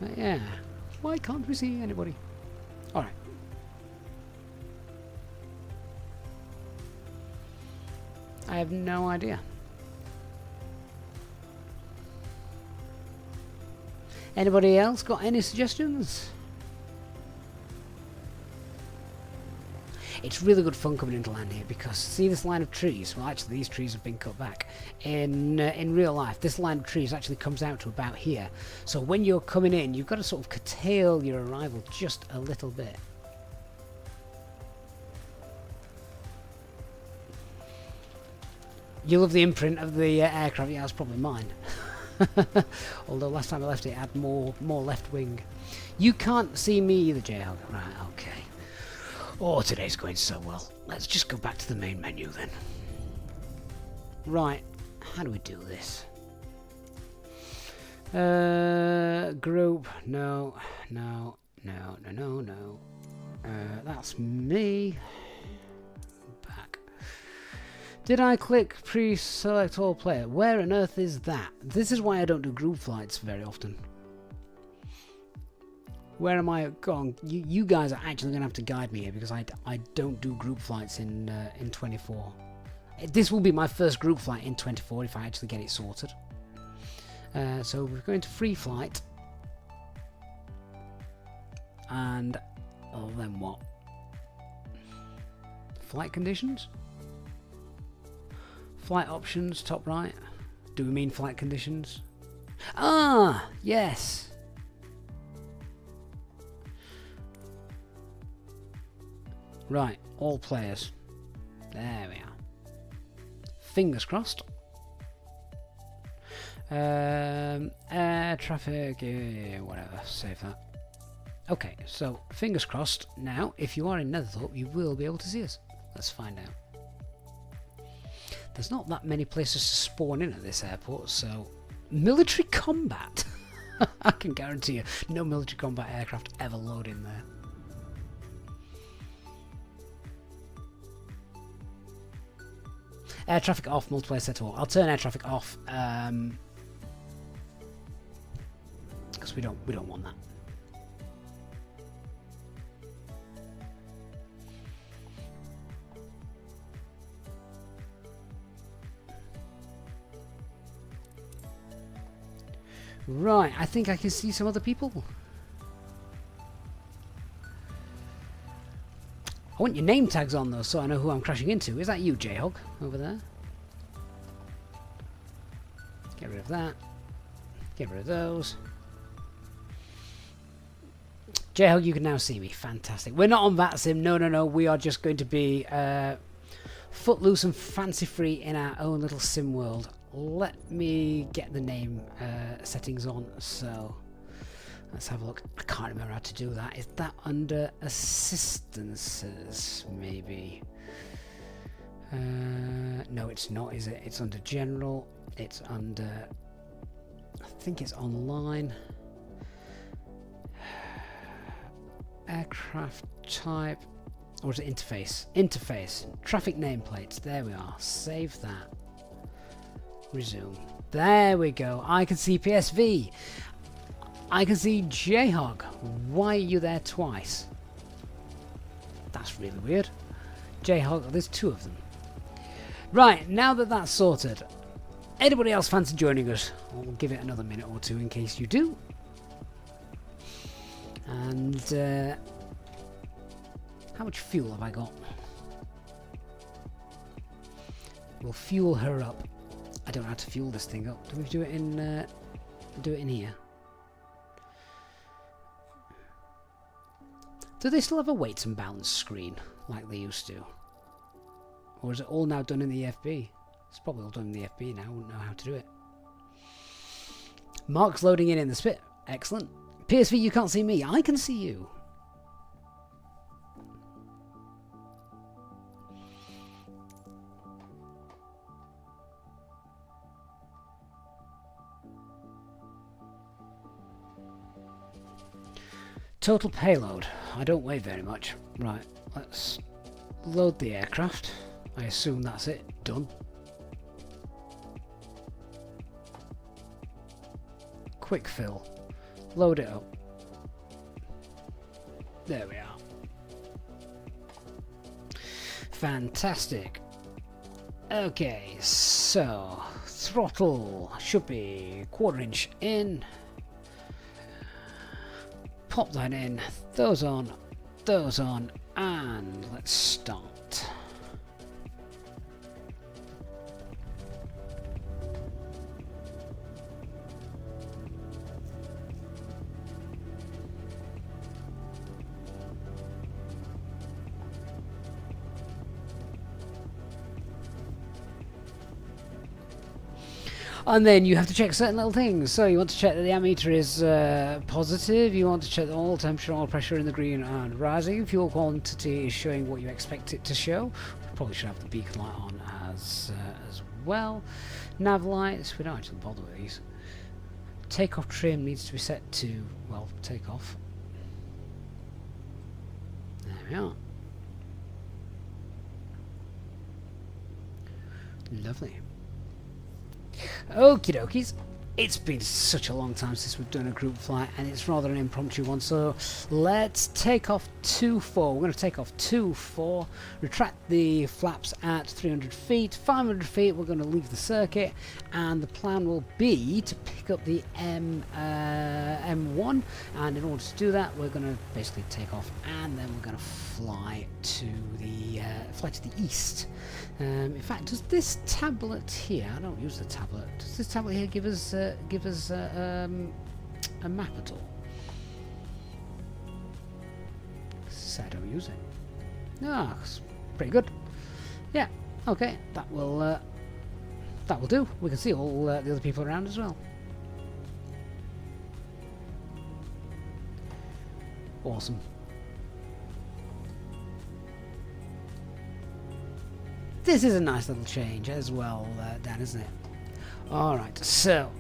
But yeah, why can't we see anybody? Alright. I have no idea. Anybody else got any suggestions? It's really good fun coming into land here because see this line of trees? Well, actually these trees have been cut back. In real life, this line of trees actually comes out to about here. So when you're coming in, you've got to sort of curtail your arrival just a little bit. You love the imprint of the aircraft. Yeah, that's probably mine. Although last time I left it had more left wing. You can't see me either, Jayhog. Right, okay. Oh, today's going so well. Let's just go back to the main menu then. Right, how do we do this? Group, no. That's me. Back. Did I click pre-select all player? Where on earth is that? This is why I don't do group flights very often. Where am I going? You guys are actually going to have to guide me here because I don't do group flights in 24. This will be my first group flight in 24 if I actually get it sorted. So we're going to free flight. And oh, then what? Flight conditions? Flight options, top right. Do we mean flight conditions? Ah, yes. Right, all players. There we are. Fingers crossed. Air traffic, yeah, whatever, save that. Okay, so fingers crossed. Now, if you are in Netherthorpe, you will be able to see us. Let's find out. There's not that many places to spawn in at this airport, so... Military combat! I can guarantee you, no military combat aircraft ever load in there. Air traffic off, multiplayer set to all. I'll turn air traffic off because we don't want that. Right, I think I can see some other people. I want your name tags on though, so I know who I'm crashing into. Is that you, Jayhog, over there? Get rid of that. Get rid of those. Jayhog, you can now see me. Fantastic. We're not on VATSIM. No. We are just going to be footloose and fancy-free in our own little sim world. Let me get the name settings on. So... let's have a look. I can't remember how to do that. Is that under assistances, maybe? No, it's not, is it? It's under general. It's under... I think it's online. Aircraft type. Or is it interface? Interface. Traffic nameplates. There we are. Save that. Resume. There we go. I can see PSV. I can see Jayhog. Why are you there twice? That's really weird. Jayhog, there's two of them. Right, now that that's sorted, anybody else fancy joining us? We'll give it another minute or two in case you do. And how much fuel have I got? We'll fuel her up. I don't know how to fuel this thing up. Do we do it in here? Do they still have a weights and balance screen like they used to? Or is it all now done in the EFB? It's probably all done in the EFB now. I wouldn't know how to do it. Mark's loading in the Spit. Excellent. PSV, you can't see me. I can see you. Total payload. I don't weigh very much. Right, let's load the aircraft. I assume that's it. Done. Quick fill. Load it up. There we are. Fantastic. Okay, so throttle should be 1/4 inch in. Pop that in, those on, and let's start. And then you have to check certain little things. So you want to check that the ammeter is positive. You want to check that all temperature, all pressure in the green and rising. Fuel quantity is showing what you expect it to show. We probably should have the beacon light on as well. Nav lights, we don't actually bother with these. Takeoff trim needs to be set to, well, takeoff. There we are. Lovely. Okie dokies. It's been such a long time since we've done a group flight, and it's rather an impromptu one, so let's take off 2-4. We're going to take off 2-4, retract the flaps at 300 feet, 500 feet we're going to leave the circuit, and the plan will be to pick up the M1, and in order to do that we're going to basically take off, and then we're going to fly to the east. In fact, does this tablet here, I don't use the tablet, does this tablet here give us a map at all? So I don't use it. No, it's pretty good. Yeah, okay, that will do. We can see all the other people around as well. Awesome. This is a nice little change as well, Dan, isn't it? Alright, so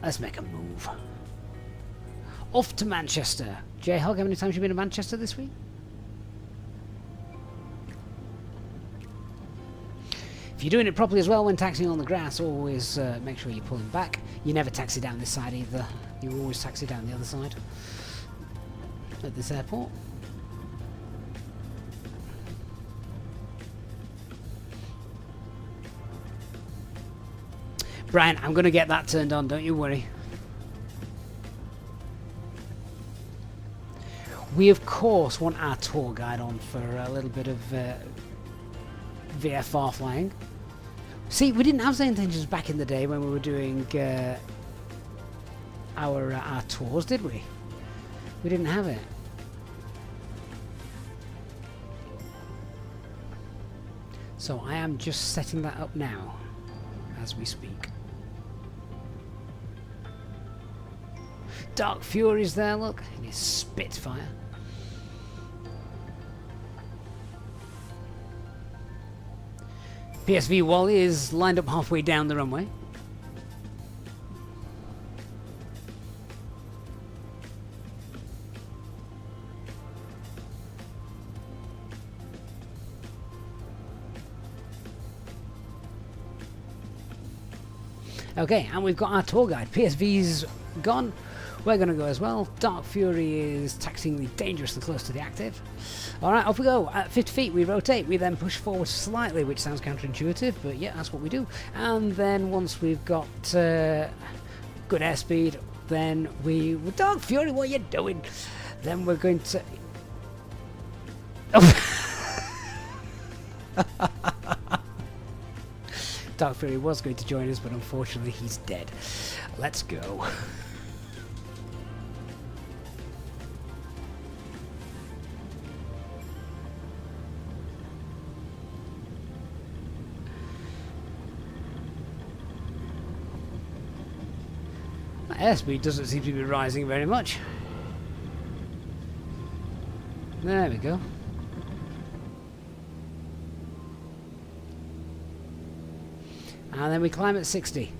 let's make a move. Off to Manchester. J-Hog, how many times have you been to Manchester this week? If you're doing it properly as well when taxiing on the grass, always make sure you're pulling back. You never taxi down this side either. You always taxi down the other side at this airport. Brian, I'm going to get that turned on, don't you worry. We of course want our tour guide on for a little bit of VFR flying. See, we didn't have the intentions back in the day when we were doing our tours, did we? We didn't have it. So I am just setting that up now as we speak. Dark Fury's there, look, in his Spitfire. PSV Wally is lined up halfway down the runway. Okay, and we've got our tour guide. PSV's gone. We're going to go as well. Dark Fury is taxiing dangerously close to the active. Alright, off we go. At 50 feet, we rotate. We then push forward slightly, which sounds counterintuitive, but yeah, that's what we do. And then once we've got good airspeed, then we... Dark Fury, what are you doing? Then we're going to... Dark Fury was going to join us, but unfortunately he's dead. Let's go. Airspeed doesn't seem to be rising very much. There we go. And then we climb at 60.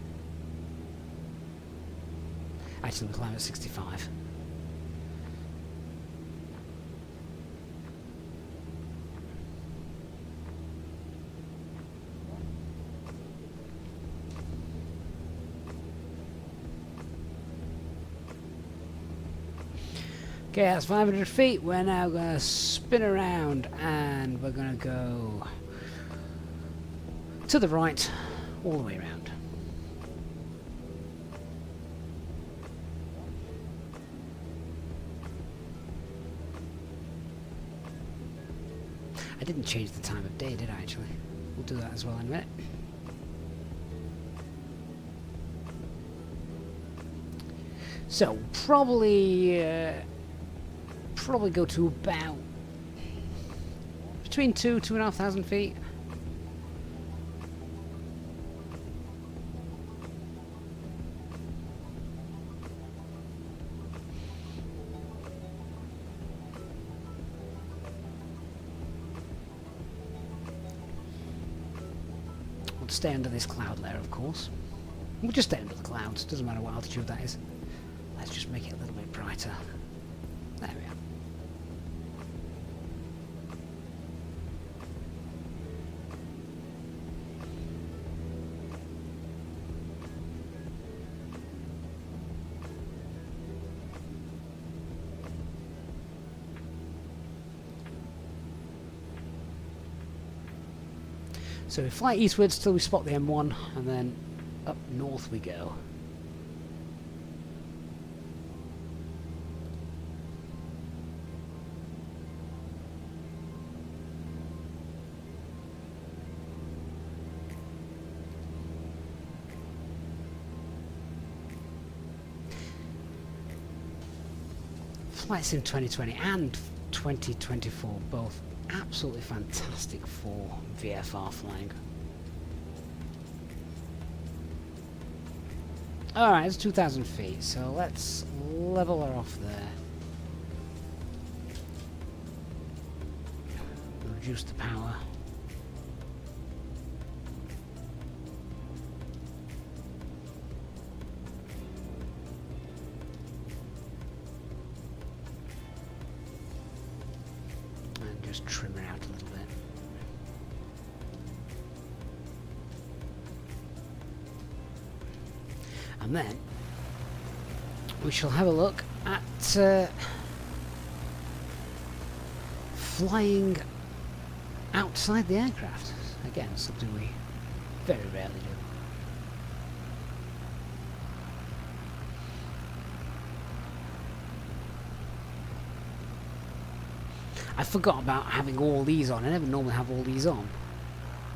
Actually, we climb at 65. Okay, that's 500 feet. We're now going to spin around and we're going to go to the right, all the way around. I didn't change the time of day, did I, actually? We'll do that as well in a minute. So, probably go to about between 2,500 feet. Stay under this cloud layer, of course. We'll just stay under the clouds, doesn't matter what altitude that is. Let's just make it a little bit brighter. There we are. So we fly eastwards till we spot the M1, and then up north we go. Flight Sim 2020 and 2024 both absolutely fantastic for VFR flying. Alright, it's 2,000 feet, so let's level her off there. Reduce the power. Just trim it out a little bit. And then we shall have a look at flying outside the aircraft. Again, something we very rarely do. I forgot about having all these on. I never normally have all these on.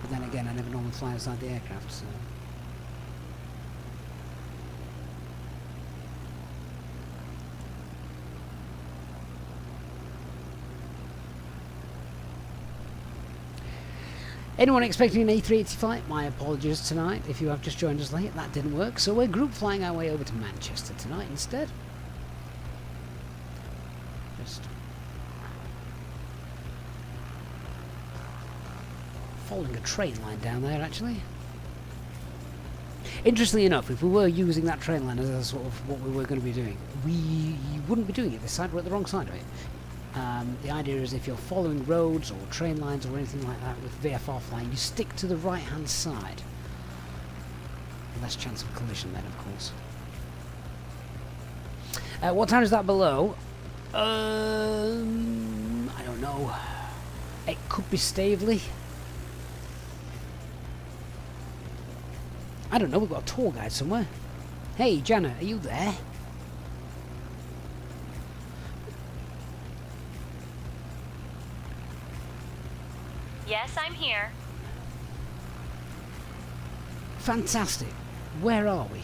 But then again, I never normally fly outside the aircraft, so... Anyone expecting an A380 flight? My apologies tonight. If you have just joined us late, that didn't work. So we're group flying our way over to Manchester tonight instead. Just... following a train line down there, actually. Interestingly enough, if we were using that train line as a sort of what we were going to be doing, we wouldn't be doing it this side, we're at the wrong side of it. The idea is if you're following roads or train lines or anything like that with VFR flying, you stick to the right-hand side. Less chance of collision then, of course. What time is that below? I don't know. It could be Staveley. I don't know, we've got a tour guide somewhere. Hey, Janet, are you there? Yes, I'm here. Fantastic. Where are we?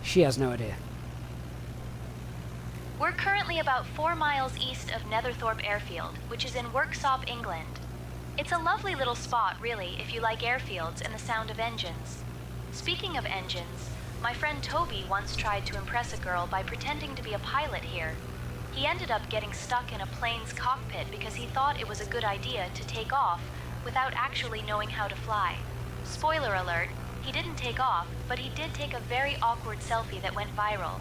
She has no idea. We're currently about 4 miles east of Netherthorpe Airfield, which is in Worksop, England. It's a lovely little spot, really, if you like airfields and the sound of engines. Speaking of engines, my friend Toby once tried to impress a girl by pretending to be a pilot here. He ended up getting stuck in a plane's cockpit because he thought it was a good idea to take off without actually knowing how to fly. Spoiler alert, he didn't take off, but he did take a very awkward selfie that went viral.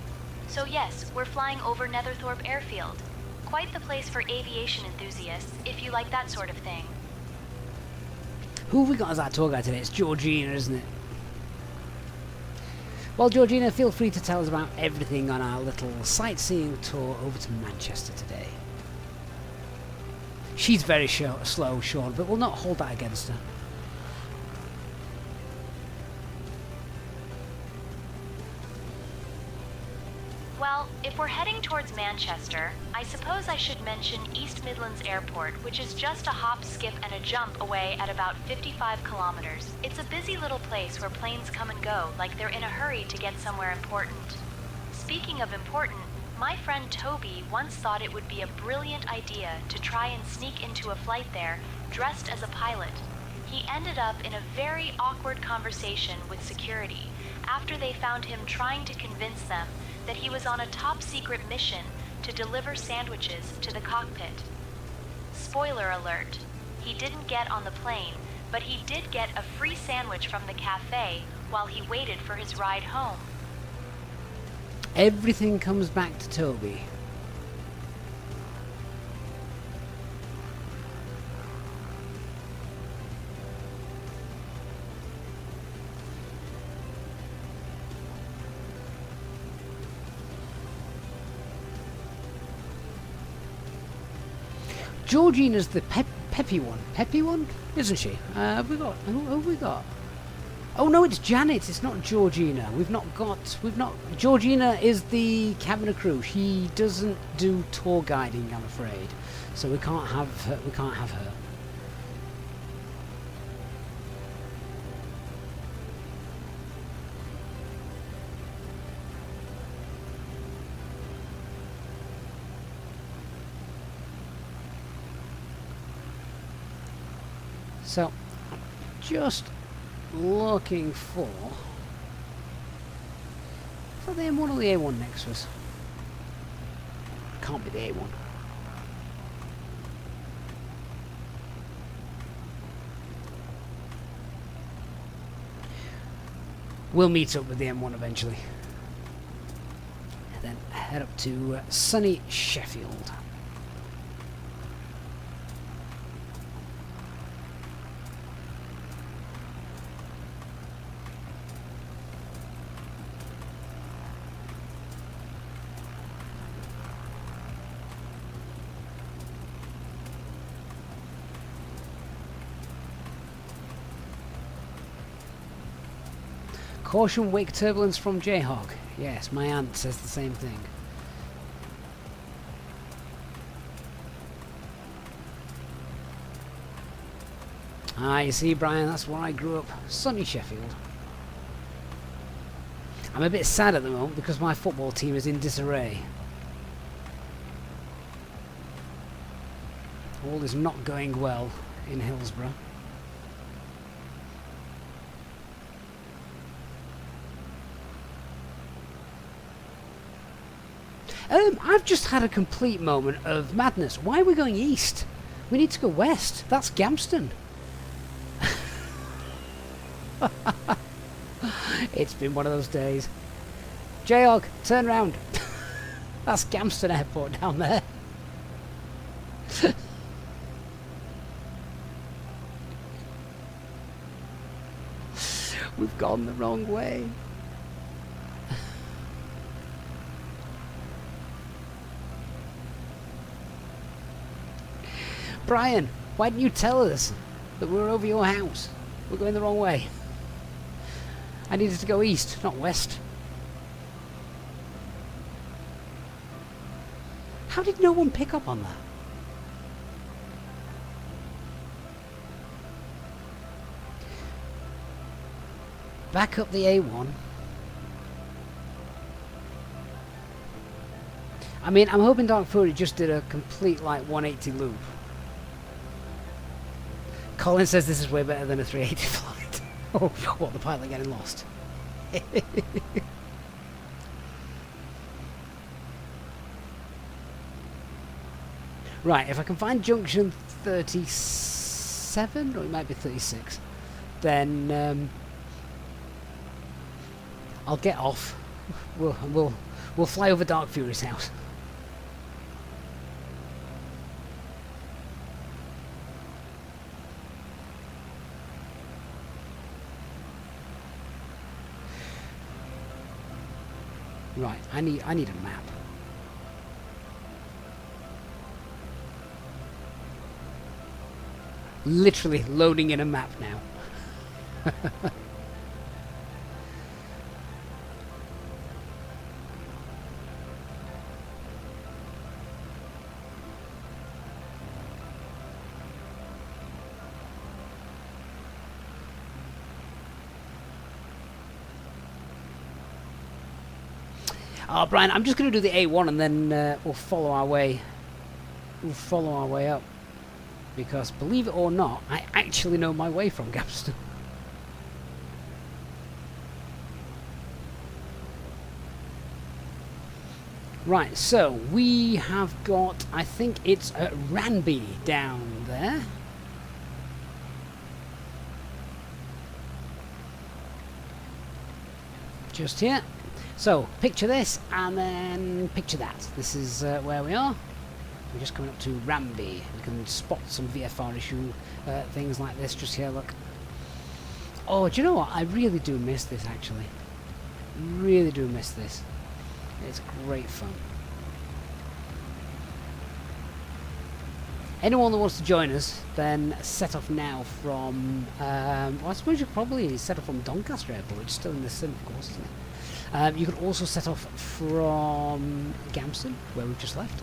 So yes, we're flying over Netherthorpe Airfield. Quite the place for aviation enthusiasts, if you like that sort of thing. Who have we got as our tour guide today? It's Georgina, isn't it? Well, Georgina, feel free to tell us about everything on our little sightseeing tour over to Manchester today. She's very slow, Sean, but we'll not hold that against her. If we're heading towards Manchester, I suppose I should mention East Midlands Airport, which is just a hop, skip, and a jump away at about 55 kilometers. It's a busy little place where planes come and go like they're in a hurry to get somewhere important. Speaking of important, my friend Toby once thought it would be a brilliant idea to try and sneak into a flight there dressed as a pilot. He ended up in a very awkward conversation with security after they found him trying to convince them that he was on a top-secret mission to deliver sandwiches to the cockpit. Spoiler alert, he didn't get on the plane, but he did get a free sandwich from the cafe while he waited for his ride home. Everything comes back to Toby. Georgina's the peppy one, isn't she? Have we got? Who have we got? Oh no, it's Janet. It's not Georgina. We've not. Georgina is the cabin crew. She doesn't do tour guiding, I'm afraid. So we can't have her. We can't have her. So, just looking for the M1 or the A1 next to us. Can't be the A1. We'll meet up with the M1 eventually. And then head up to sunny Sheffield. Caution, wake turbulence from Jayhawk. Yes, my aunt says the same thing. Ah, you see, Brian, that's where I grew up. Sunny Sheffield. I'm a bit sad at the moment because my football team is in disarray. All is not going well in Hillsborough. I've just had a complete moment of madness. Why are we going east? We need to go west. That's Gamston. It's been one of those days. Jayhawk, turn round. That's Gamston Airport down there. We've gone the wrong way. Brian, why didn't you tell us that we were over your house? We're going the wrong way. I needed to go east, not west. How did no one pick up on that? Back up the A1. I mean, I'm hoping Dark Fury just did a complete, like, 180 loop. Colin says this is way better than a 380 flight. Oh, what, the pilot getting lost? Right, if I can find junction 37, or it might be 36, then I'll get off. We'll fly over Dark Fury's house. Right, I need a map. Literally loading in a map now. Oh, Brian, I'm just going to do the A1 and then we'll follow our way. We'll follow our way up. Because, believe it or not, I actually know my way from Gamston. Right, so we have got, I think it's Ranby down there. Just here. So, picture this, and then picture that. This is where we are. We're just coming up to Ranby. We can spot some VFR issue things like this just here, look. Oh, do you know what? I really do miss this, actually. Really do miss this. It's great fun. Anyone that wants to join us, then set off now from... well, I suppose you could probably set off from Doncaster Airport, which is still in the sim, of course, isn't it? You could also set off from Gamston, where we've just left.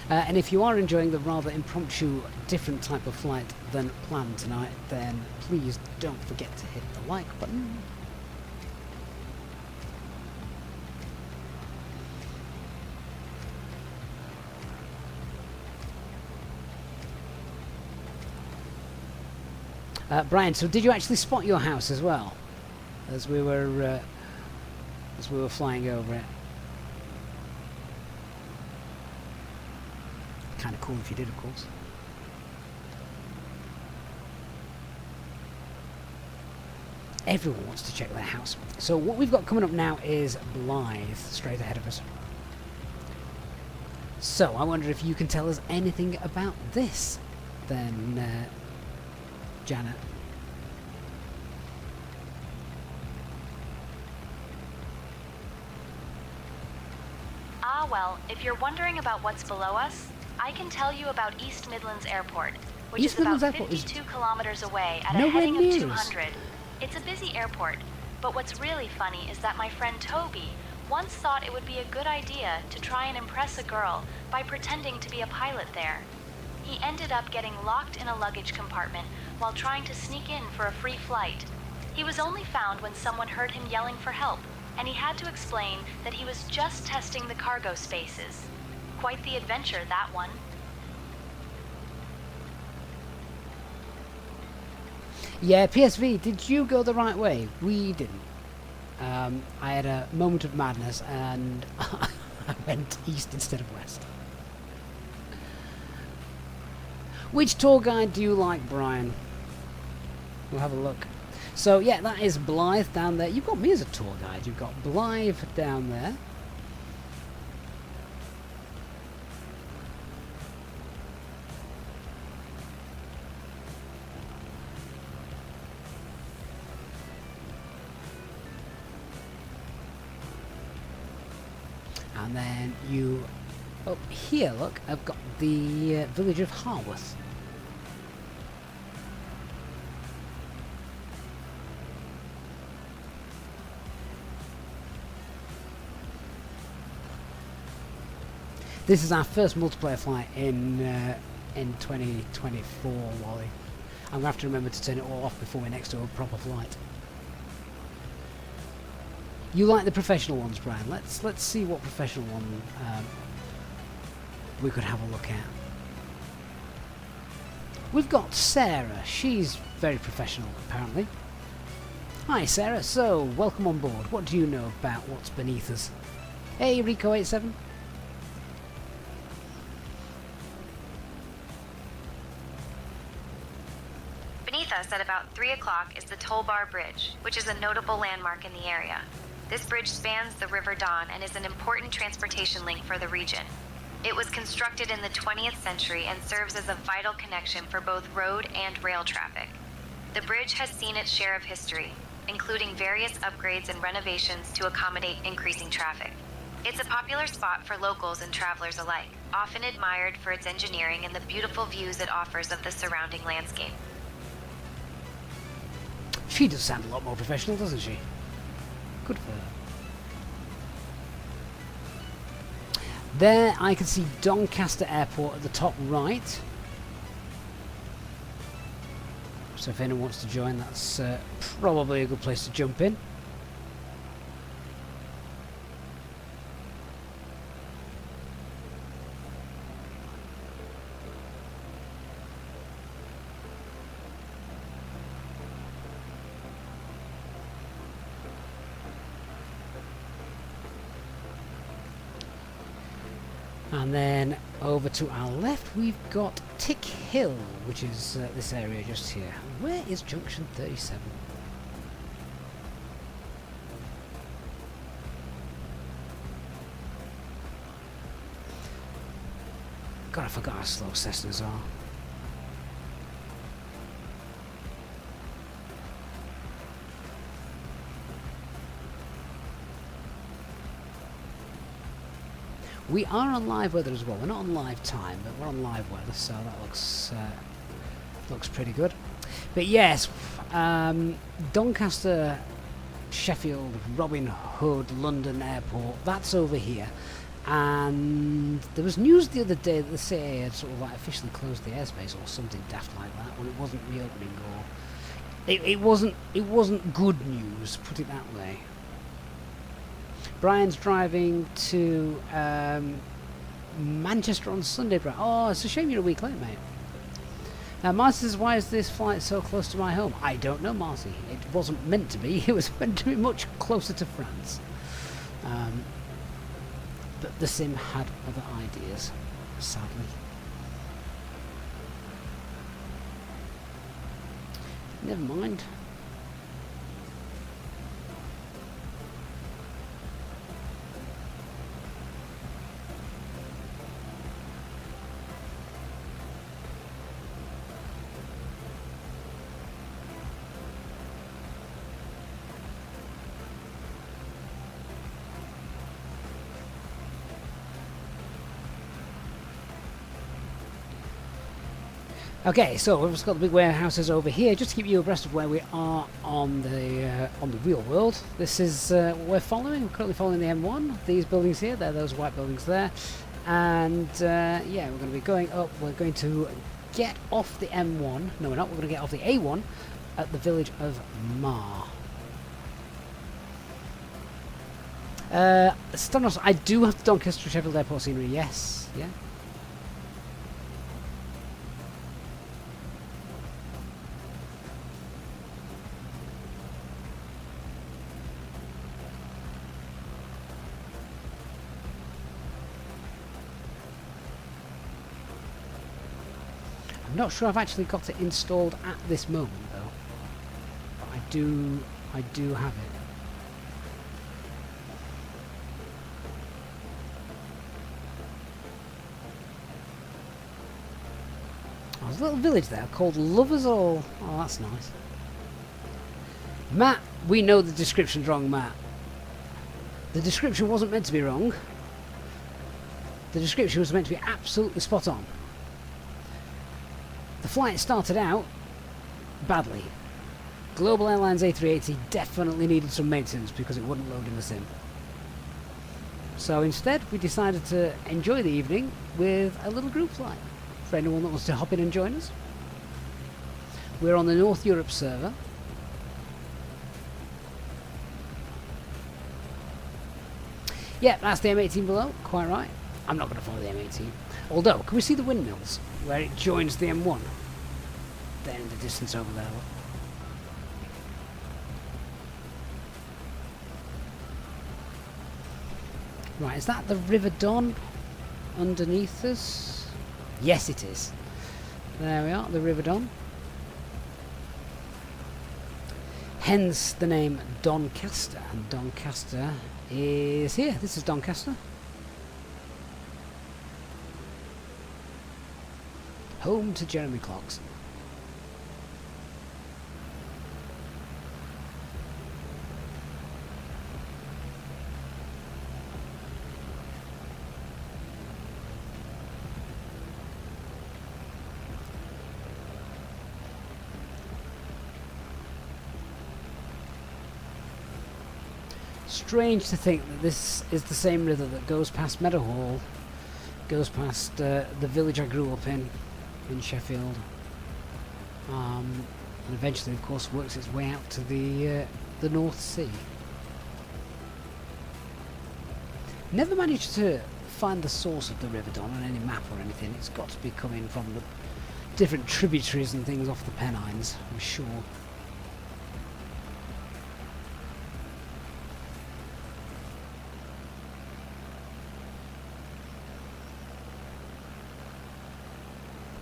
And if you are enjoying the rather impromptu, different type of flight than planned tonight, then please don't forget to hit the like button. Brian, so did you actually spot your house as well, as we were flying over it? Kind of cool if you did, of course. Everyone wants to check their house. So what we've got coming up now is Blythe, straight ahead of us. So I wonder if you can tell us anything about this, then, Janet. Ah, well, if you're wondering about what's below us, I can tell you about East Midlands Airport, which is about 52 kilometers away at a heading of 200. It's a busy airport, but what's really funny is that my friend Toby once thought it would be a good idea to try and impress a girl by pretending to be a pilot there. He ended up getting locked in a luggage compartment while trying to sneak in for a free flight. He was only found when someone heard him yelling for help, and he had to explain that he was just testing the cargo spaces. Quite the adventure, that one. Yeah, PSV, did you go the right way? We didn't. I had a moment of madness and I went east instead of west. Which tour guide do you like, Brian? We'll have a look. So yeah, that is Blythe down there. You've got me as a tour guide. You've got Blythe down there. And then you, up here, look, I've got the village of Harworth. This is our first multiplayer flight in 2024, Wally. I'm going to have to remember to turn it all off before we're next to a proper flight. You like the professional ones, Brian. Let's see what professional one we could have a look at. We've got Sarah. She's very professional, apparently. Hi, Sarah. So, welcome on board. What do you know about what's beneath us? Hey, Rico87. Beneath us at about 3 o'clock is the Toll Bar Bridge, which is a notable landmark in the area. This bridge spans the River Don and is an important transportation link for the region. It was constructed in the 20th century and serves as a vital connection for both road and rail traffic. The bridge has seen its share of history, including various upgrades and renovations to accommodate increasing traffic. It's a popular spot for locals and travelers alike, often admired for its engineering and the beautiful views it offers of the surrounding landscape. She does sound a lot more professional, doesn't she? Good for her. There I can see Doncaster Airport at the top right. So if anyone wants to join, that's probably a good place to jump in. And then over to our left we've got Tick Hill, which is this area just here. Where is Junction 37? God, I forgot how slow Cessnas are. We are on live weather as well. We're not on live time, but we're on live weather, so that looks pretty good. But yes, Doncaster, Sheffield, Robin Hood, London Airport, that's over here. And there was news the other day that the CAA had sort of like officially closed the airspace or something daft like that, or it wasn't reopening, or it wasn't good news, put it that way. Brian's driving to Manchester on Sunday. Oh, it's a shame you're a week late, mate. Now, Marcy says, why is this flight so close to my home? I don't know, Marcy. It wasn't meant to be. It was meant to be much closer to France. But the sim had other ideas, sadly. Never mind. Okay, so we've just got the big warehouses over here, just to keep you abreast of where we are on the real world. This is what we're following. We're currently following the M1. These buildings here, they're those white buildings there. And yeah, we're going to be going up. We're going to get off the M1. No, we're not. We're going to get off the A1 at the village of Mar. Stanos, I do have the Doncaster Sheffield Airport scenery, yes. Yeah. I'm not sure I've actually got it installed at this moment though, but I do have it. Oh, there's a little village there called Lovers All. Oh, that's nice. Matt, we know the description's wrong, Matt. The description wasn't meant to be wrong. The description was meant to be absolutely spot on. The flight started out badly. Global Airlines A380 definitely needed some maintenance because it wouldn't load in the sim. So instead we decided to enjoy the evening with a little group flight. For anyone that wants to hop in and join us. We're on the North Europe server. Yeah, that's the M18 below, quite right. I'm not going to follow the M18. Although, can we see the windmills where it joins the M1? There in the distance over there. Right, is that the River Don underneath us? Yes, it is. There we are, the River Don. Hence the name Doncaster, and Doncaster is here. This is Doncaster. Home to Jeremy Clarkson. Strange to think that this is the same river that goes past Meadowhall Goes past the village I grew up in Sheffield. And eventually, of course, works its way out to the North Sea. Never managed to find the source of the River Don on any map or anything. It's got to be coming from the different tributaries and things off the Pennines, I'm sure.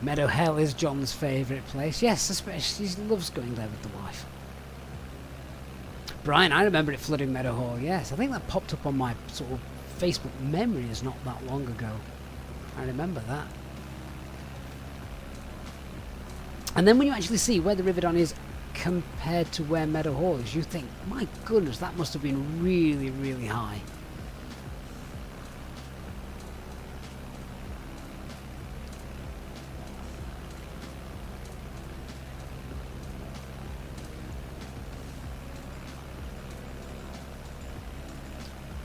Meadow Hell is John's favourite place. Yes, especially he loves going there with the wife. Brian, I remember it flooding Meadow Hall. Yes, I think that popped up on my sort of Facebook memories not that long ago. I remember that. And then when you actually see where the River Don is compared to where Meadow Hall is, you think, my goodness, that must have been really, really high.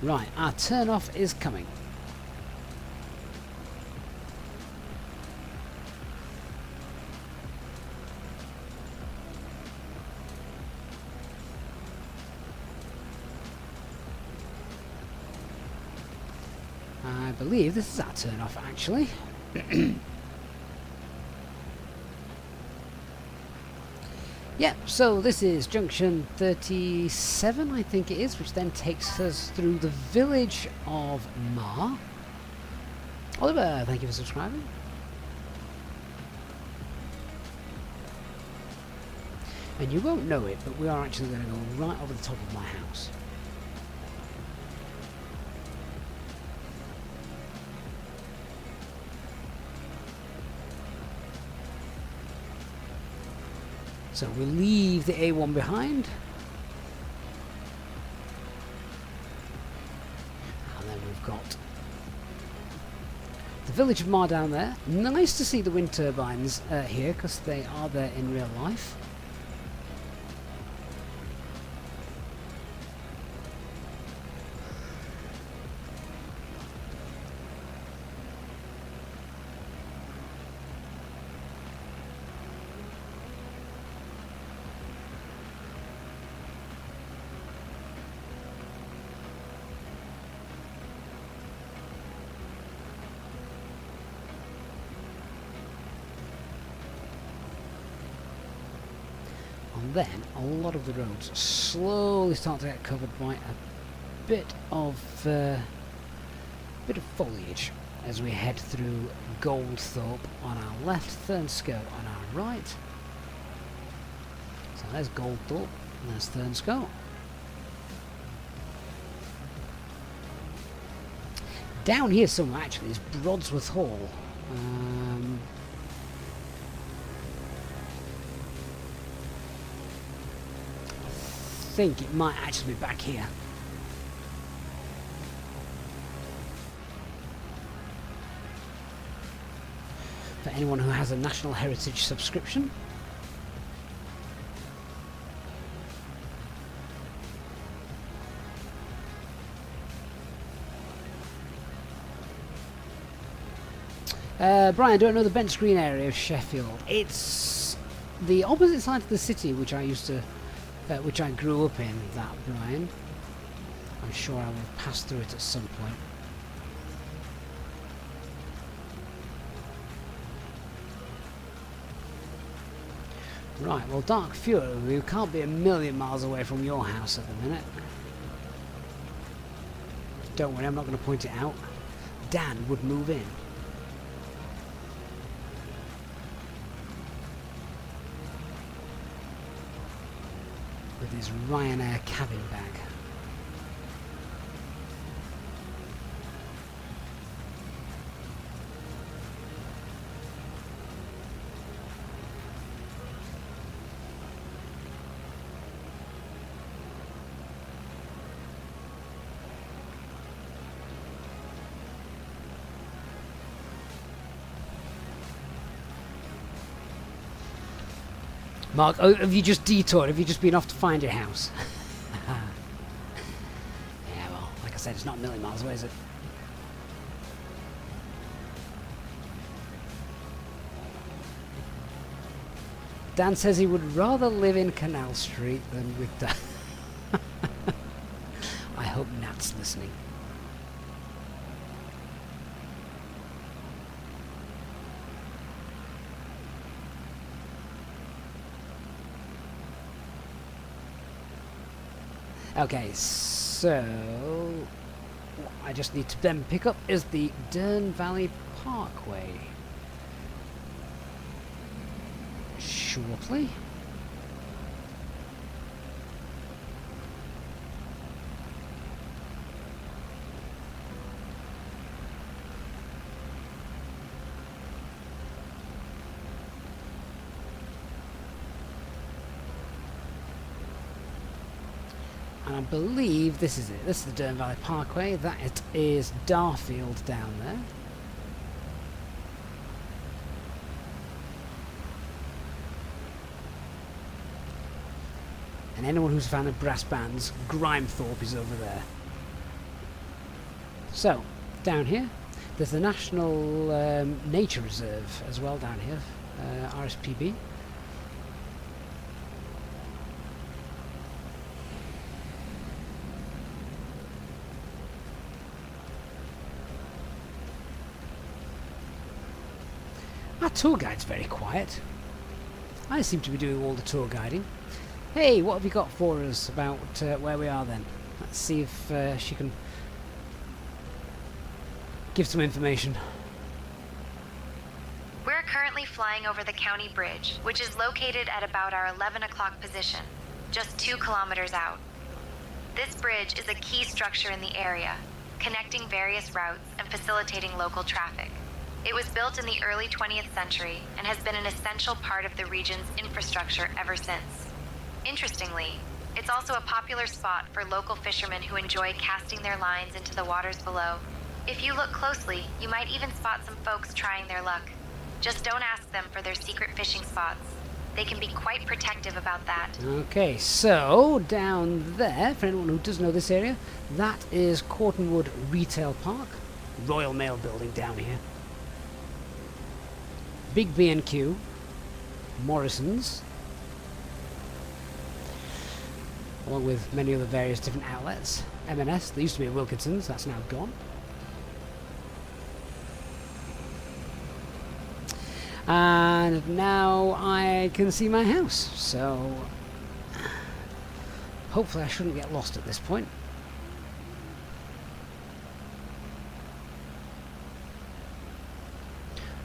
Right, our turn off is coming. I believe this is our turn off actually. Yep, so this is junction 37, I think it is, which then takes us through the village of Mar. Oliver, thank you for subscribing. And you won't know it, but we are actually going to go right over the top of my house. So we'll leave the A1 behind. And then we've got the village of Mar down there. Nice to see the wind turbines here, because they are there in real life. And then a lot of the roads slowly start to get covered by a bit of foliage as we head through Goldthorpe on our left, Thurnscote on our right. So there's Goldthorpe and there's Thurnscote. Down here somewhere actually is Broadsworth Hall. I think it might actually be back here. For anyone who has a National Heritage subscription. Brian, don't know the Bent Green area of Sheffield. It's the opposite side of the city, which I used to, which I grew up in. That, Brian. I'm sure I will pass through it at some point. Right, well, Dark Fury, we can't be a million miles away from your house at the minute. Don't worry, I'm not going to point it out. Dan would move in. With his Ryanair cabin bag. Mark, oh, have you just detoured? Have you just been off to find your house? Yeah, well, like I said, it's not a million miles away, is it? Dan says he would rather live in Canal Street than with Dan. I hope Nat's listening. Okay, so what I just need to then pick up is the Dearne Valley Parkway shortly. And I believe this is it. This is the Dearne Valley Parkway. That it is Darfield down there. And anyone who's a fan of brass bands, Grimethorpe is over there. So, down here, there's the National Nature Reserve as well down here, RSPB. Our tour guide's very quiet. I seem to be doing all the tour guiding. Hey, what have you got for us about where we are then? Let's see if she can give some information. We're currently flying over the county bridge, which is located at about our 11 o'clock position, just 2 kilometers out. This bridge is a key structure in the area, connecting various routes and facilitating local traffic. It was built in the early 20th century and has been an essential part of the region's infrastructure ever since. Interestingly, it's also a popular spot for local fishermen who enjoy casting their lines into the waters below. If you look closely, you might even spot some folks trying their luck. Just don't ask them for their secret fishing spots. They can be quite protective about that. Okay, so down there, for anyone who doesn't know this area, that is Cortonwood Retail Park. Royal Mail building down here. Big B&Q, Morrison's, along with many other various different outlets. M&S, there used to be a Wilkinson's, that's now gone. And now I can see my house, so hopefully I shouldn't get lost at this point.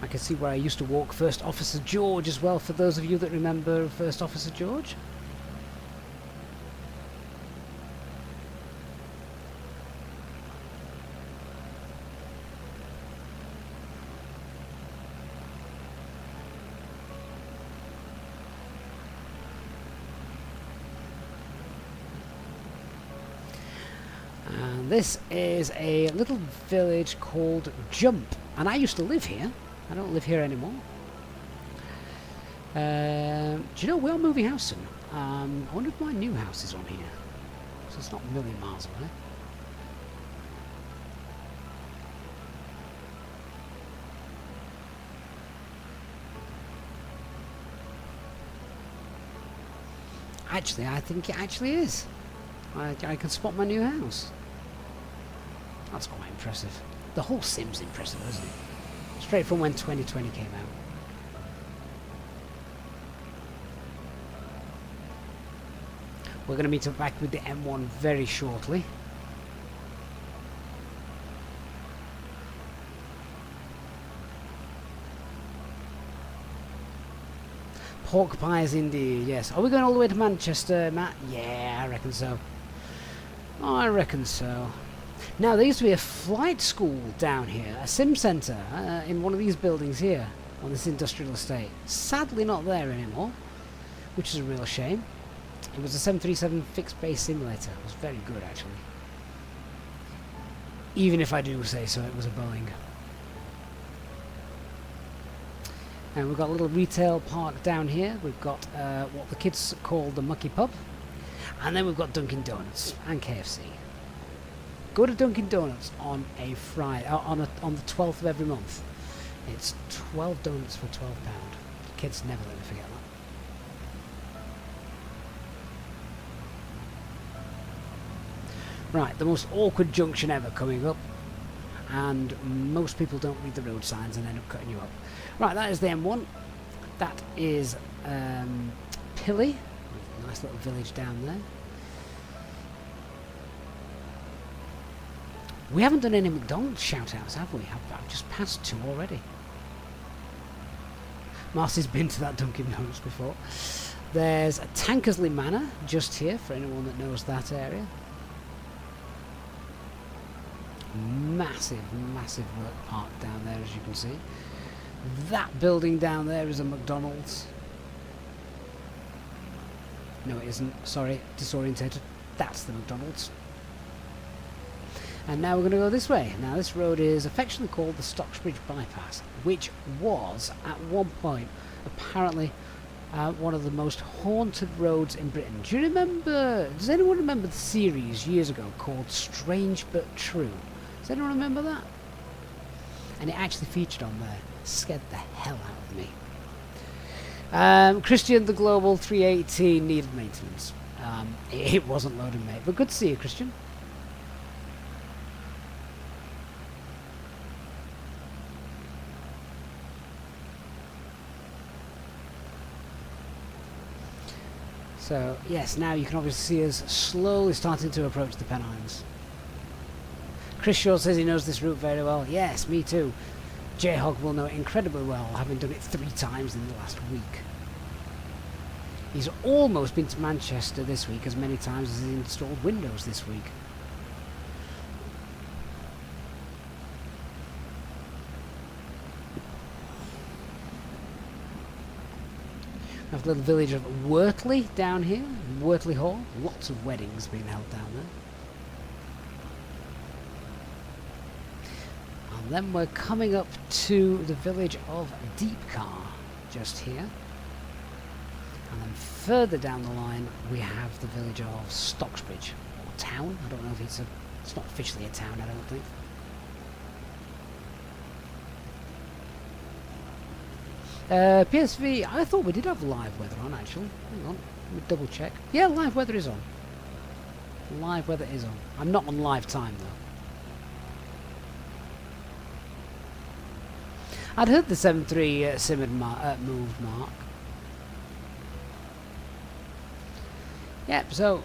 I can see where I used to walk First Officer George as well, for those of you that remember First Officer George. And this is a little village called Jump, and I used to live here. I don't live here anymore. Do you know, we are moving house soon. I wonder if my new house is on here. So it's not a million miles away. Actually, I think it actually is. I can spot my new house. That's quite impressive. The whole sim's impressive, isn't it? Straight from when 2020 came out. We're going to meet up back with the M1 very shortly. Pork pies indeed, yes. Are we going all the way to Manchester, Matt? Yeah, I reckon so. I reckon so. Now, there used to be a flight school down here, a sim centre, in one of these buildings here, on this industrial estate. Sadly not there anymore, which is a real shame. It was a 737 fixed base simulator. It was very good, actually. Even if I do say so, it was a Boeing. And we've got a little retail park down here. We've got what the kids call the Mucky Pub. And then we've got Dunkin' Donuts and KFC. Go to Dunkin' Donuts on a Friday, on the 12th of every month. It's 12 donuts for £12. Kids never let me forget that. Right, the most awkward junction ever coming up, and most people don't read the road signs and end up cutting you up. Right, that is the M1. That is Pilly, nice little village down there. We haven't done any McDonald's shout-outs, have we? I've just passed 2 already. Marcy's been to that Dunkin' Donuts before. There's a Tankersley Manor just here for anyone that knows that area. Massive, massive work park down there, as you can see. That building down there is a McDonald's. No, it isn't. Sorry, disorientated. That's the McDonald's. And now we're going to go this way. Now this road is affectionately called the Stocksbridge Bypass, which was at one point apparently one of the most haunted roads in Britain. Do you remember, does anyone remember the series years ago called Strange But True? Does anyone remember that? And it actually featured on there. Scared the hell out of me. Christian, the Global 318 needed maintenance. It wasn't loaded, mate, but good to see you, Christian. So, yes, now you can obviously see us slowly starting to approach the Pennines. Chris Shaw says he knows this route very well. Yes, me too. J-Hog will know it incredibly well, having done it 3 times in the last week. He's almost been to Manchester this week as many times as he's installed Windows this week. We have the little village of Wortley down here, Wortley Hall. Lots of weddings being held down there. And then we're coming up to the village of Deepcar, just here. And then further down the line we have the village of Stocksbridge, or town. I don't know if it's not officially a town, I don't think. PSV, I thought we did have live weather on actually. Hang on, let me double check. Yeah, live weather is on. Live weather is on. I'm not on live time though. I'd heard the 7.3 simmered moved mark. Yep, so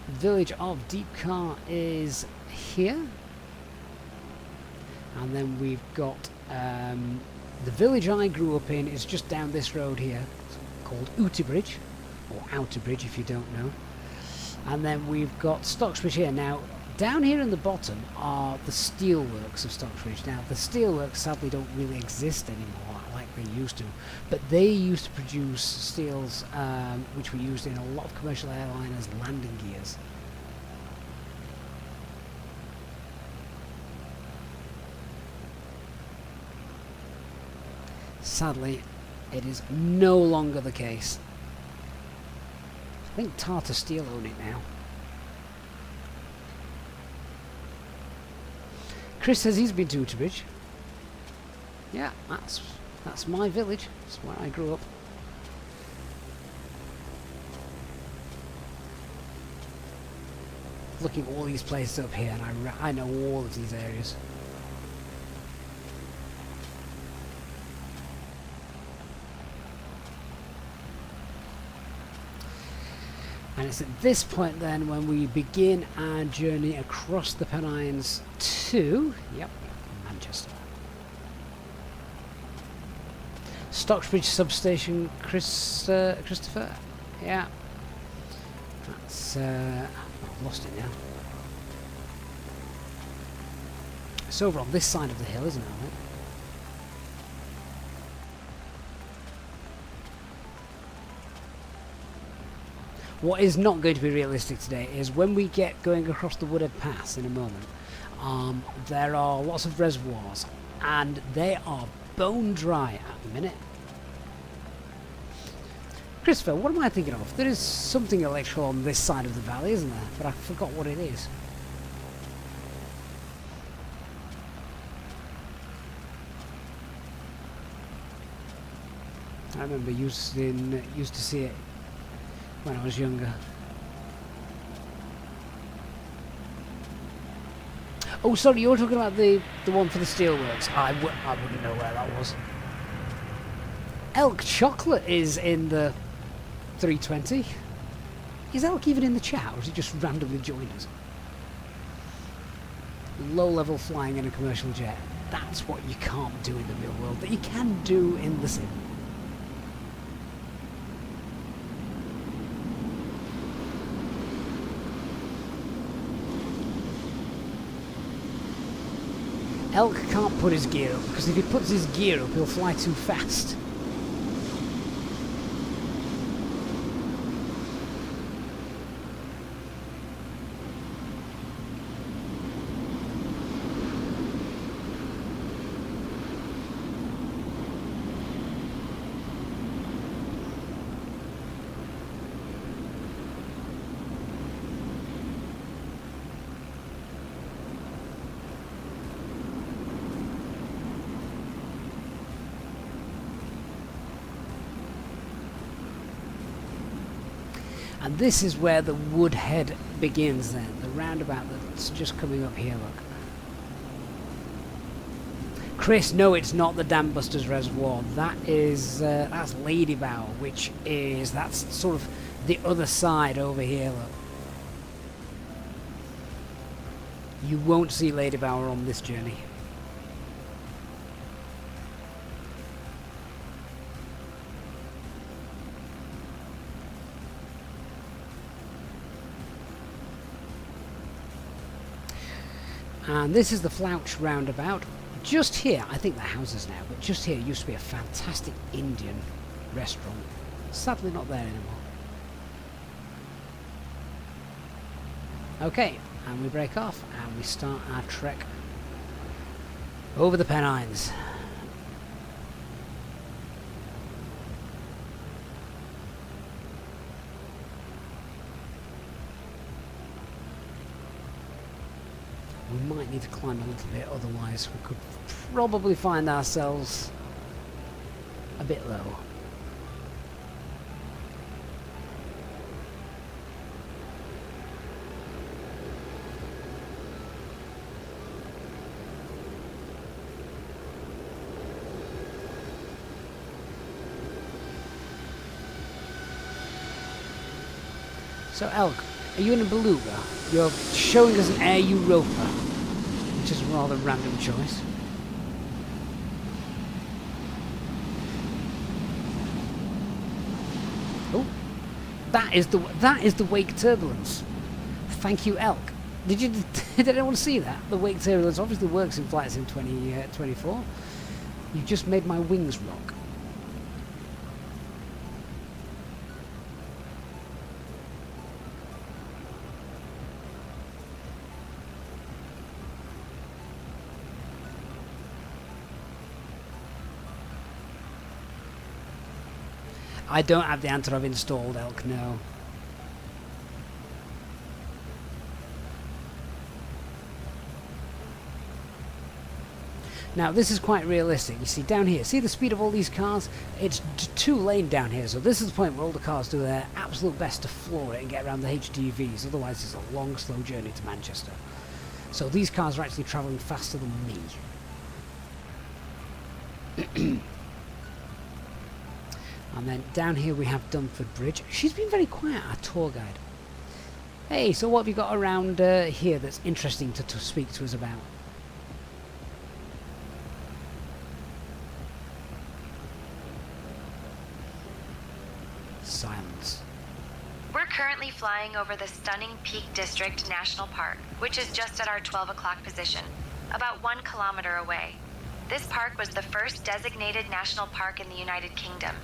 village of Deepcar is here. And then we've got the village I grew up in is just down this road here. It's called Outerbridge, or Outerbridge if you don't know. And then we've got Stocksbridge here. Now, down here in the bottom are the steelworks of Stocksbridge. Now, the steelworks sadly don't really exist anymore like they used to, but they used to produce steels which were used in a lot of commercial airliners' landing gears. Sadly, it is no longer the case. I think Tata Steel own it now. Chris says he's been to Outerbridge. Yeah, that's my village. That's where I grew up. Looking at all these places up here, and I know all of these areas. And it's at this point then when we begin our journey across the Pennines to, yep, Manchester. Stocksbridge substation, Christopher, yeah. That's, I've lost it now. It's over on this side of the hill, isn't it? I think? What is not going to be realistic today is when we get going across the Woodhead Pass in a moment, there are lots of reservoirs and they are bone dry at the minute. Christopher, what am I thinking of? There is something electrical on this side of the valley, isn't there? But I forgot what it is. I remember used to see it when I was younger. Oh, sorry, you're talking about the one for the steelworks. I wouldn't know where that was. Elk Chocolate is in the 320. Is Elk even in the chat, or is he just randomly joined us? Low-level flying in a commercial jet. That's what you can't do in the real world, that you can do in the sim. Elk can't put his gear up, because if he puts his gear up, he'll fly too fast. And this is where the Woodhead begins then, the roundabout that's just coming up here, look. Chris, no, it's not the Dam Busters Reservoir. That is, that's Lady Bower, which is, that's sort of the other side over here, look. You won't see Lady Bower on this journey. And this is the Flouch roundabout. Just here, I think the houses now, but just here used to be a fantastic Indian restaurant. Sadly not there anymore. Okay, and we break off and we start our trek over the Pennines. We might need to climb a little bit, otherwise we could probably find ourselves a bit low. So Elk, are you in a beluga? You're showing us an Air Europa, which is a rather random choice. Oh, that is the wake turbulence. Thank you, Elk. Did anyone see that? The wake turbulence obviously works in Flight Sim 2024. You just made my wings rock. I don't have the Antonov installed, Elk, no. Now this is quite realistic. You see down here, see the speed of all these cars? It's 2-lane down here, so this is the point where all the cars do their absolute best to floor it and get around the HDVs, otherwise it's a long, slow journey to Manchester. So these cars are actually travelling faster than me. And then down here we have Dunford Bridge. She's been very quiet, our tour guide. Hey, so what have you got around here that's interesting to speak to us about? Silence. We're currently flying over the stunning Peak District National Park, which is just at our 12 o'clock position, about 1 kilometer away. This park was the first designated national park in the United Kingdom,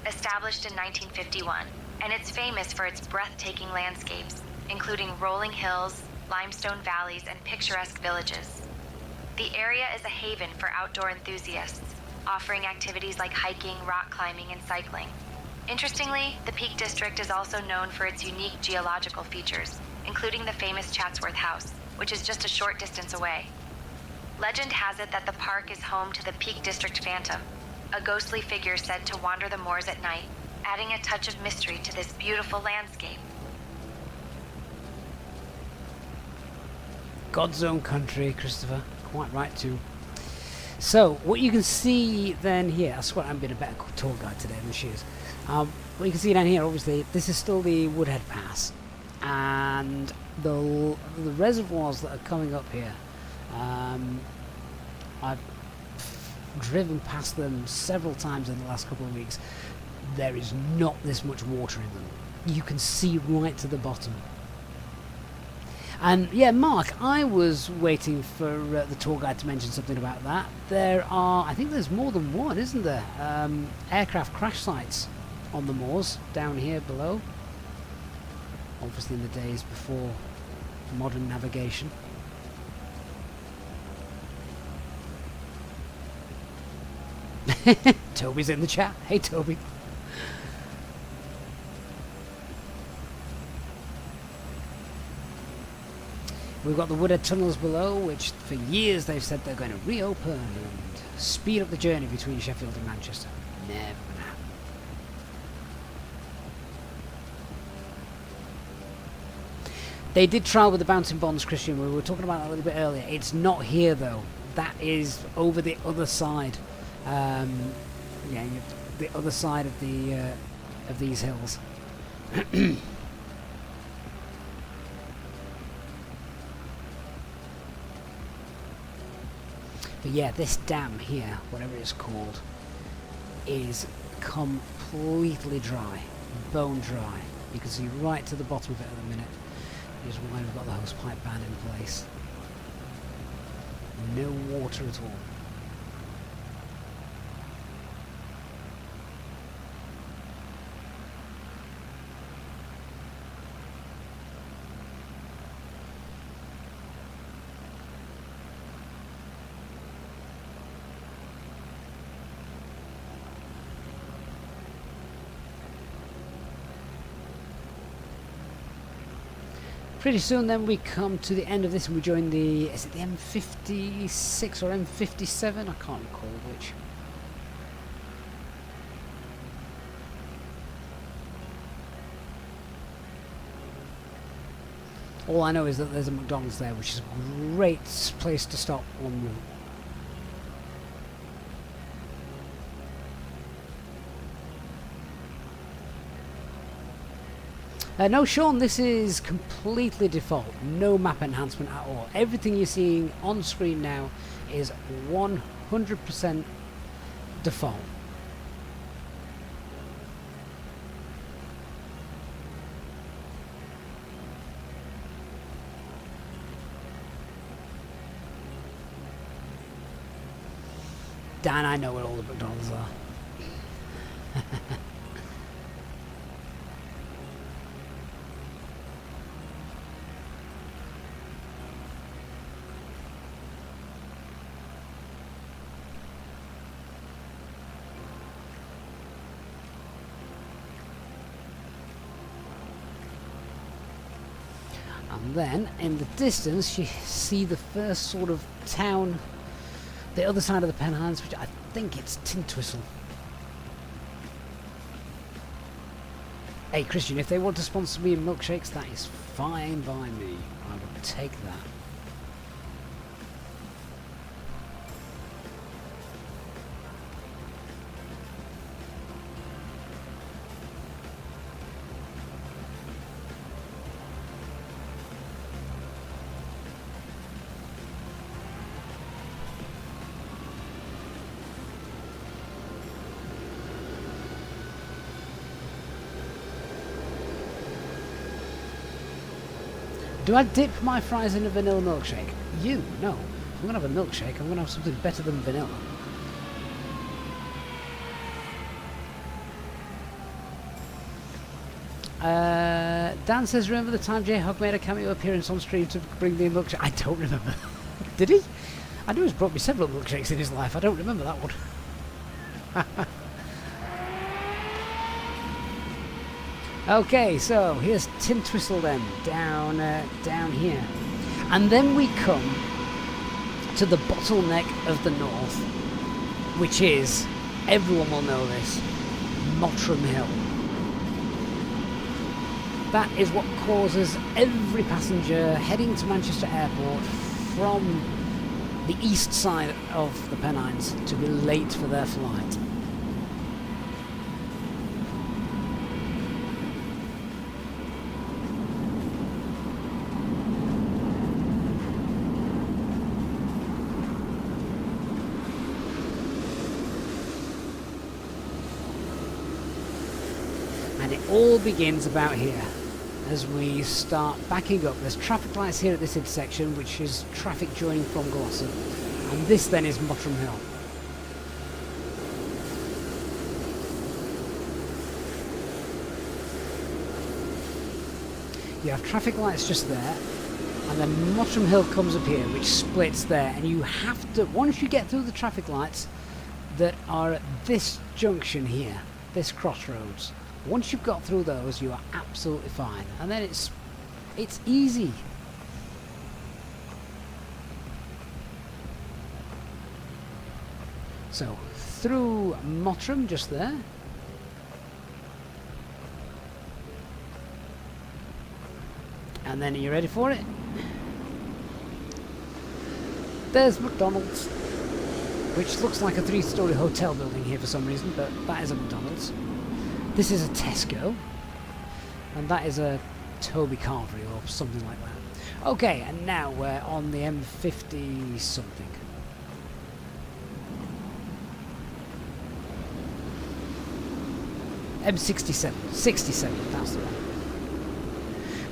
established in 1951, and it's famous for its breathtaking landscapes, including rolling hills, limestone valleys, and picturesque villages. The area is a haven for outdoor enthusiasts, offering activities like hiking, rock climbing, and cycling. Interestingly, the Peak District is also known for its unique geological features, including the famous Chatsworth House, which is just a short distance away. Legend has it that the park is home to the Peak District Phantom, a ghostly figure said to wander the moors at night, adding a touch of mystery to this beautiful landscape. God's own country, Christopher. Quite right too. So, what you can see then here, I swear I'm being a better tour guide today than she is. What you can see down here, obviously, this is still the Woodhead Pass. And the reservoirs that are coming up here, I've driven past them several times in the last couple of weeks. There is not this much water in them. You can see right to the bottom. And yeah, Mark, I was waiting for the tour guide to mention something about that. There are, I think there's more than one, isn't there? Aircraft crash sites on the moors down here below. Obviously in the days before modern navigation. Toby's in the chat. Hey, Toby. We've got the Woodhead tunnels below, which for years they've said they're going to reopen and speed up the journey between Sheffield and Manchester. Never going to happen. They did trial with the bouncing bonds, Christian. We were talking about that a little bit earlier. It's not here though. That is over the other side. Yeah, the other side of these hills. But yeah, this dam here, whatever it's called, is completely dry, bone dry. You can see right to the bottom of it at the minute. Is why we've got the hose pipe ban in place. No water at all. Pretty soon then we come to the end of this and we join the, is it the M56 or M57? I can't recall which. All I know is that there's a McDonald's there, which is a great place to stop en route. No, Sean, this is completely default. No map enhancement at all. Everything you're seeing on screen now is 100% default. Dan, I know where all the McDonald's are. And then, in the distance, you see the first sort of town, the other side of the Pennines, which I think it's Tintwistle. Hey, Christian, if they want to sponsor me in milkshakes, that is fine by me. I will take that. Do I dip my fries in a vanilla milkshake? No. If I'm going to have a milkshake, I'm going to have something better than vanilla. Dan says, remember the time J-Hog made a cameo appearance on stream to bring me a milkshake? I don't remember. Did he? I know he's brought me several milkshakes in his life. I don't remember that one. Okay, so here's Tintwistle then, down here. And then we come to the bottleneck of the north, which is, everyone will know this, Mottram Hill. That is what causes every passenger heading to Manchester Airport from the east side of the Pennines to be late for their flight. And it all begins about here as we start backing up. There's traffic lights here at this intersection, which is traffic joining from Glossop, and this then is Mottram Hill. You have traffic lights just there, and then Mottram Hill comes up here, which splits there, and you have to, once you get through the traffic lights that are at this junction here, this crossroads, once you've got through those, you are absolutely fine, and then it's easy. So through Mottram just there, and then are you ready for it? There's McDonald's, which looks like a 3-storey hotel building here for some reason, but that is a McDonald's. This is a Tesco, and that is a Toby Carvery or something like that. Okay, and now we're on the M50 something. M67, 67, that's the one.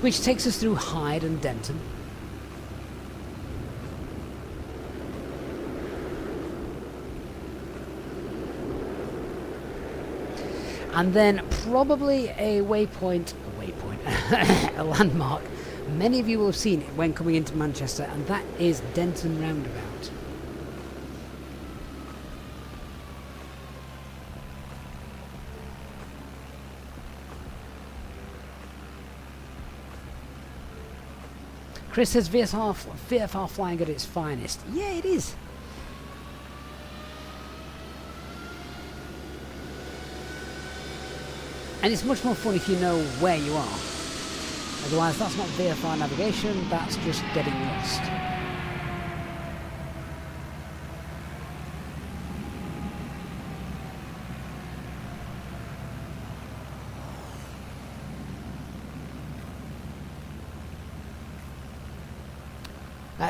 Which takes us through Hyde and Denton. And then probably a waypoint, a landmark. Many of you will have seen it when coming into Manchester, and that is Denton Roundabout. Chris says VFR flying at its finest. Yeah, it is. And it's much more fun if you know where you are. Otherwise, that's not VFR navigation, that's just getting lost.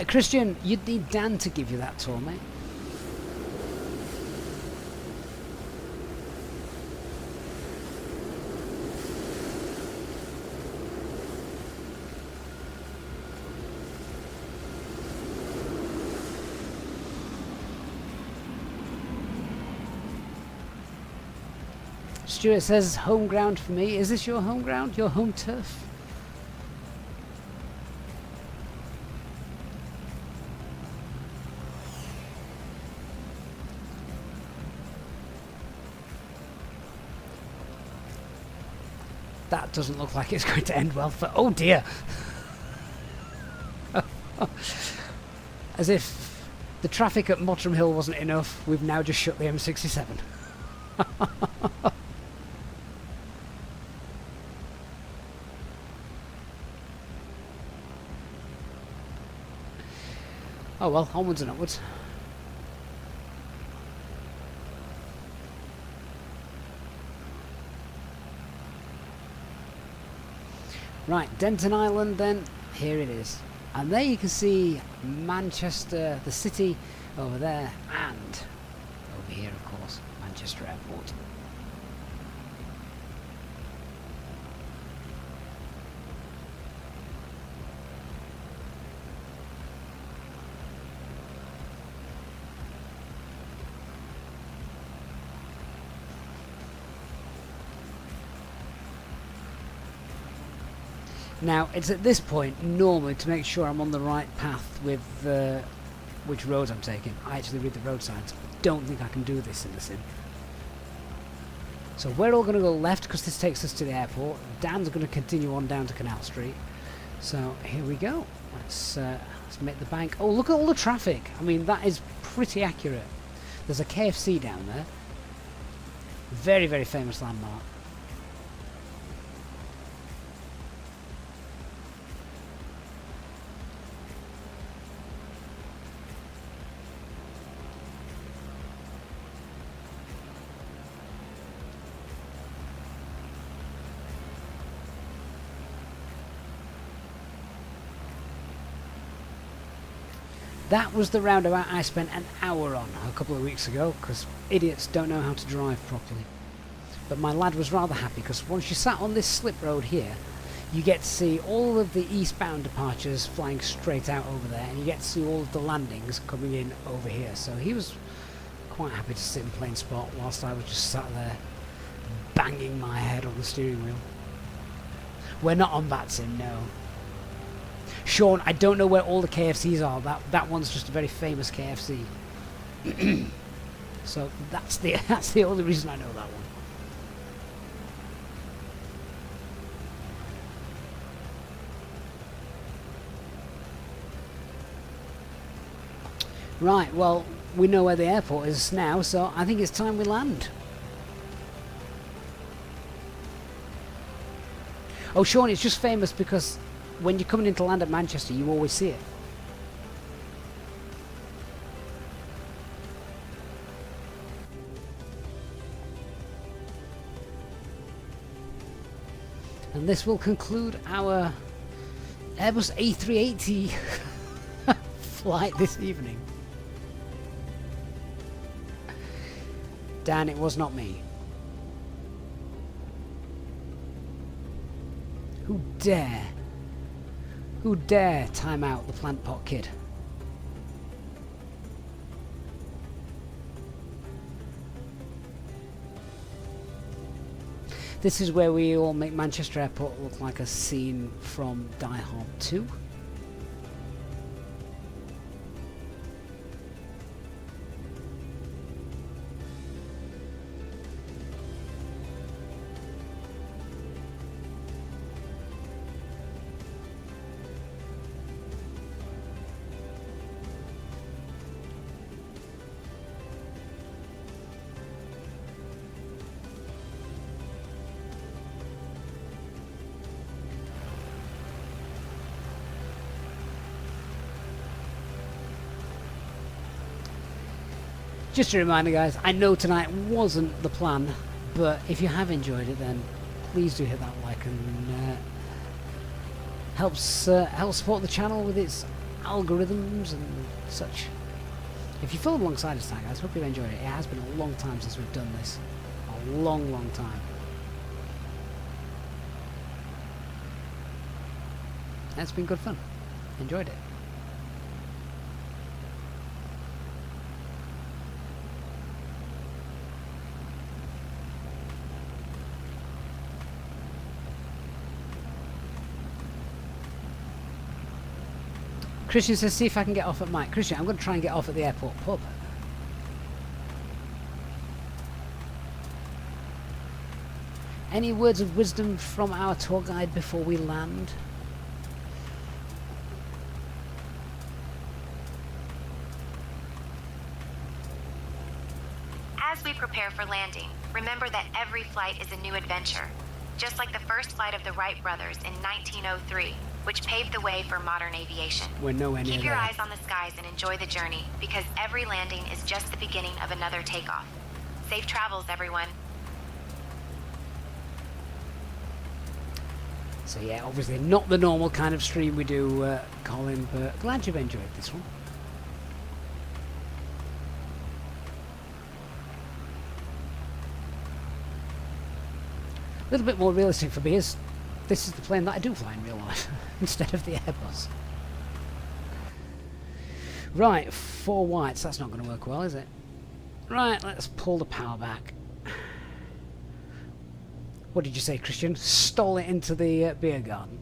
Christian, you'd need Dan to give you that tour, mate. Stuart says home ground for me. Is this your home ground? Your home turf? That doesn't look like it's going to end well for... Oh dear! As if the traffic at Mottram Hill wasn't enough, we've now just shut the M67. Oh well, onwards and upwards. Right, Denton Island then, here it is. And there you can see Manchester, the city, over there, and over here of course, Manchester Airport. Now, it's at this point, normally, to make sure I'm on the right path with which roads I'm taking, I actually read the road signs. Don't think I can do this in the sim. So we're all going to go left, because this takes us to the airport. Dan's going to continue on down to Canal Street. So, here we go. Let's make the bank. Oh, look at all the traffic. I mean, that is pretty accurate. There's a KFC down there. Very, very famous landmark. That was the roundabout I spent an hour on a couple of weeks ago, because idiots don't know how to drive properly. But my lad was rather happy, because once you sat on this slip road here, you get to see all of the eastbound departures flying straight out over there, and you get to see all of the landings coming in over here. So he was quite happy to sit in plain spot whilst I was just sat there banging my head on the steering wheel. We're not on that sim, no. Sean, I don't know where all the KFCs are. That one's just a very famous KFC. So that's the only reason I know that one. Right, well, we know where the airport is now, so I think it's time we land. Oh, Sean, it's just famous because when you're coming in to land at Manchester, you always see it. And this will conclude our Airbus A380 flight this evening. Dan, it was not me. Who dare time out the plant pot kid? This is where we all make Manchester Airport look like a scene from Die Hard 2. Just a reminder, guys, I know tonight wasn't the plan, but if you have enjoyed it, then please do hit that like and helps support the channel with its algorithms and such. If you followed alongside us tonight, guys, hope you've enjoyed it. It has been a long time since we've done this. A long, long time. It's been good fun. Enjoyed it. Christian says, see if I can get off at Mike. Christian, I'm going to try and get off at the airport pub. Any words of wisdom from our tour guide before we land? As we prepare for landing, remember that every flight is a new adventure. Just like the first flight of the Wright brothers in 1903, which paved the way for modern aviation. We're nowhere near Keep your there. eyes on the skies and enjoy the journey, because every landing is just the beginning of another takeoff. Safe travels, everyone. So yeah, obviously not the normal kind of stream we do, Colin, but glad you've enjoyed this one. A little bit more realistic for me is this is the plane that I do fly in real life instead of the Airbus. Right, 4 whites, that's not going to work well, is it? Right, let's pull the power back. What did you say, Christian? Stole it into the beer garden.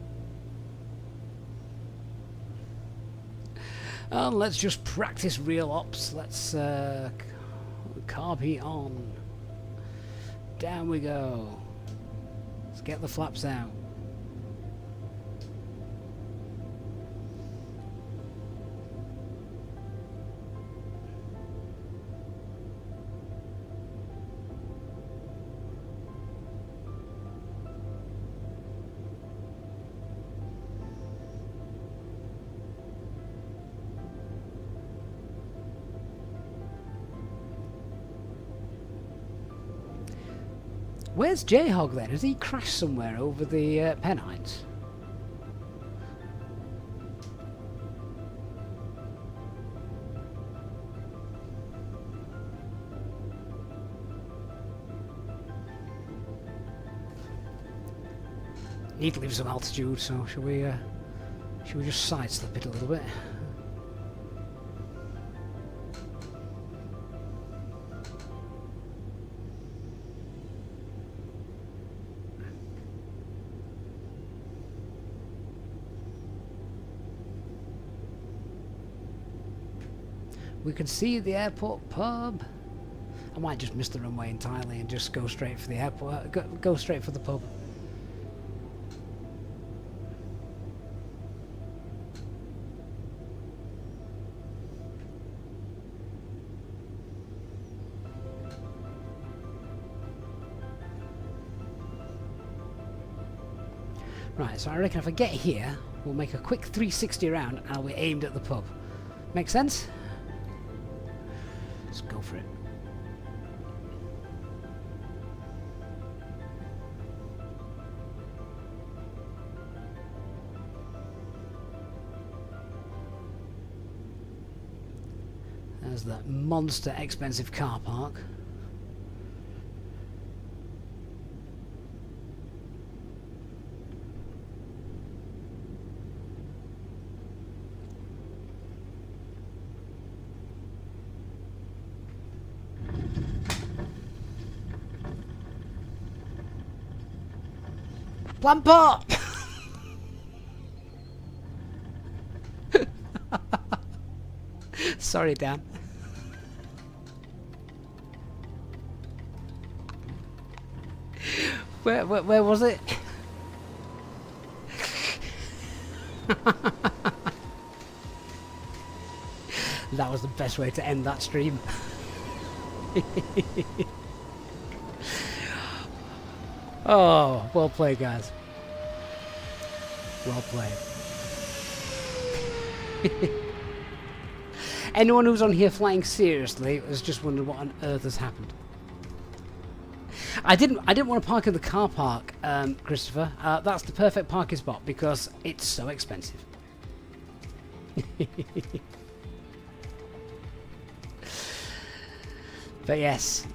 And let's just practice real ops. Let's carb heat on. Down we go. Let's get the flaps out. Where's J-Hog then? Has he crashed somewhere over the Pennines? need to leave some altitude, so should we just sidestep it a little bit? We can see the airport pub. I might just miss the runway entirely and just go straight for the airport. Go straight for the pub. Right, so I reckon if I get here, we'll make a quick 360 around and I'll be aimed at the pub. Make sense? Let's go for it. There's that monster expensive car park. Plant pot! Sorry, Dan. Where was it? That was the best way to end that stream. Oh, well played, guys. Well played. Anyone who's on here flying seriously has just wondered what on earth has happened. I didn't want to park in the car park, Christopher. That's the perfect parking spot because it's so expensive. But yes.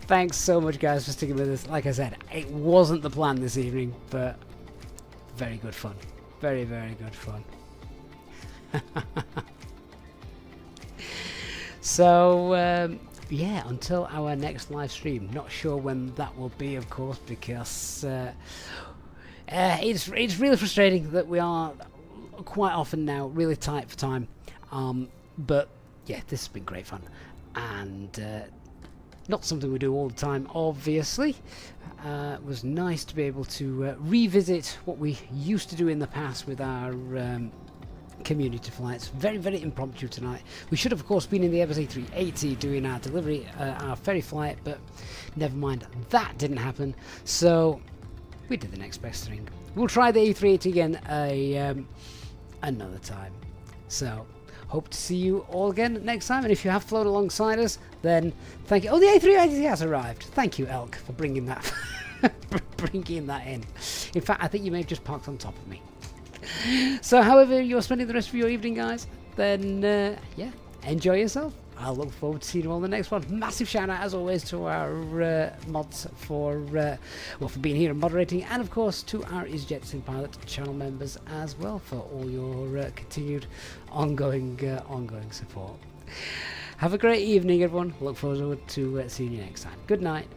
Thanks so much, guys, for sticking with us. Like I said, it wasn't the plan this evening, but very good fun. Very, very good fun. So, yeah, until our next live stream. Not sure when that will be, of course, because it's really frustrating that we are quite often now really tight for time. But, yeah, this has been great fun. And not something we do all the time, obviously. It was nice to be able to revisit what we used to do in the past with our community flights. Very, very impromptu tonight. We should have, of course, been in the Airbus A380 doing our delivery, our ferry flight, but never mind, that didn't happen. So we did the next best thing. We'll try the A380 again another time. So hope to see you all again next time, and if you have flown alongside us, then thank you. Oh, the A380 has arrived. Thank you, Elk, for bringing that bringing that in. In fact, I think you may have just parked on top of me. So however you're spending the rest of your evening, guys, then yeah, enjoy yourself. I'll look forward to seeing you all in the next one. Massive shout out, as always, to our mods for being here and moderating, and of course to our EasyJet Pilot channel members as well for all your continued ongoing support. Have a great evening, everyone. Look forward to seeing you next time. Good night.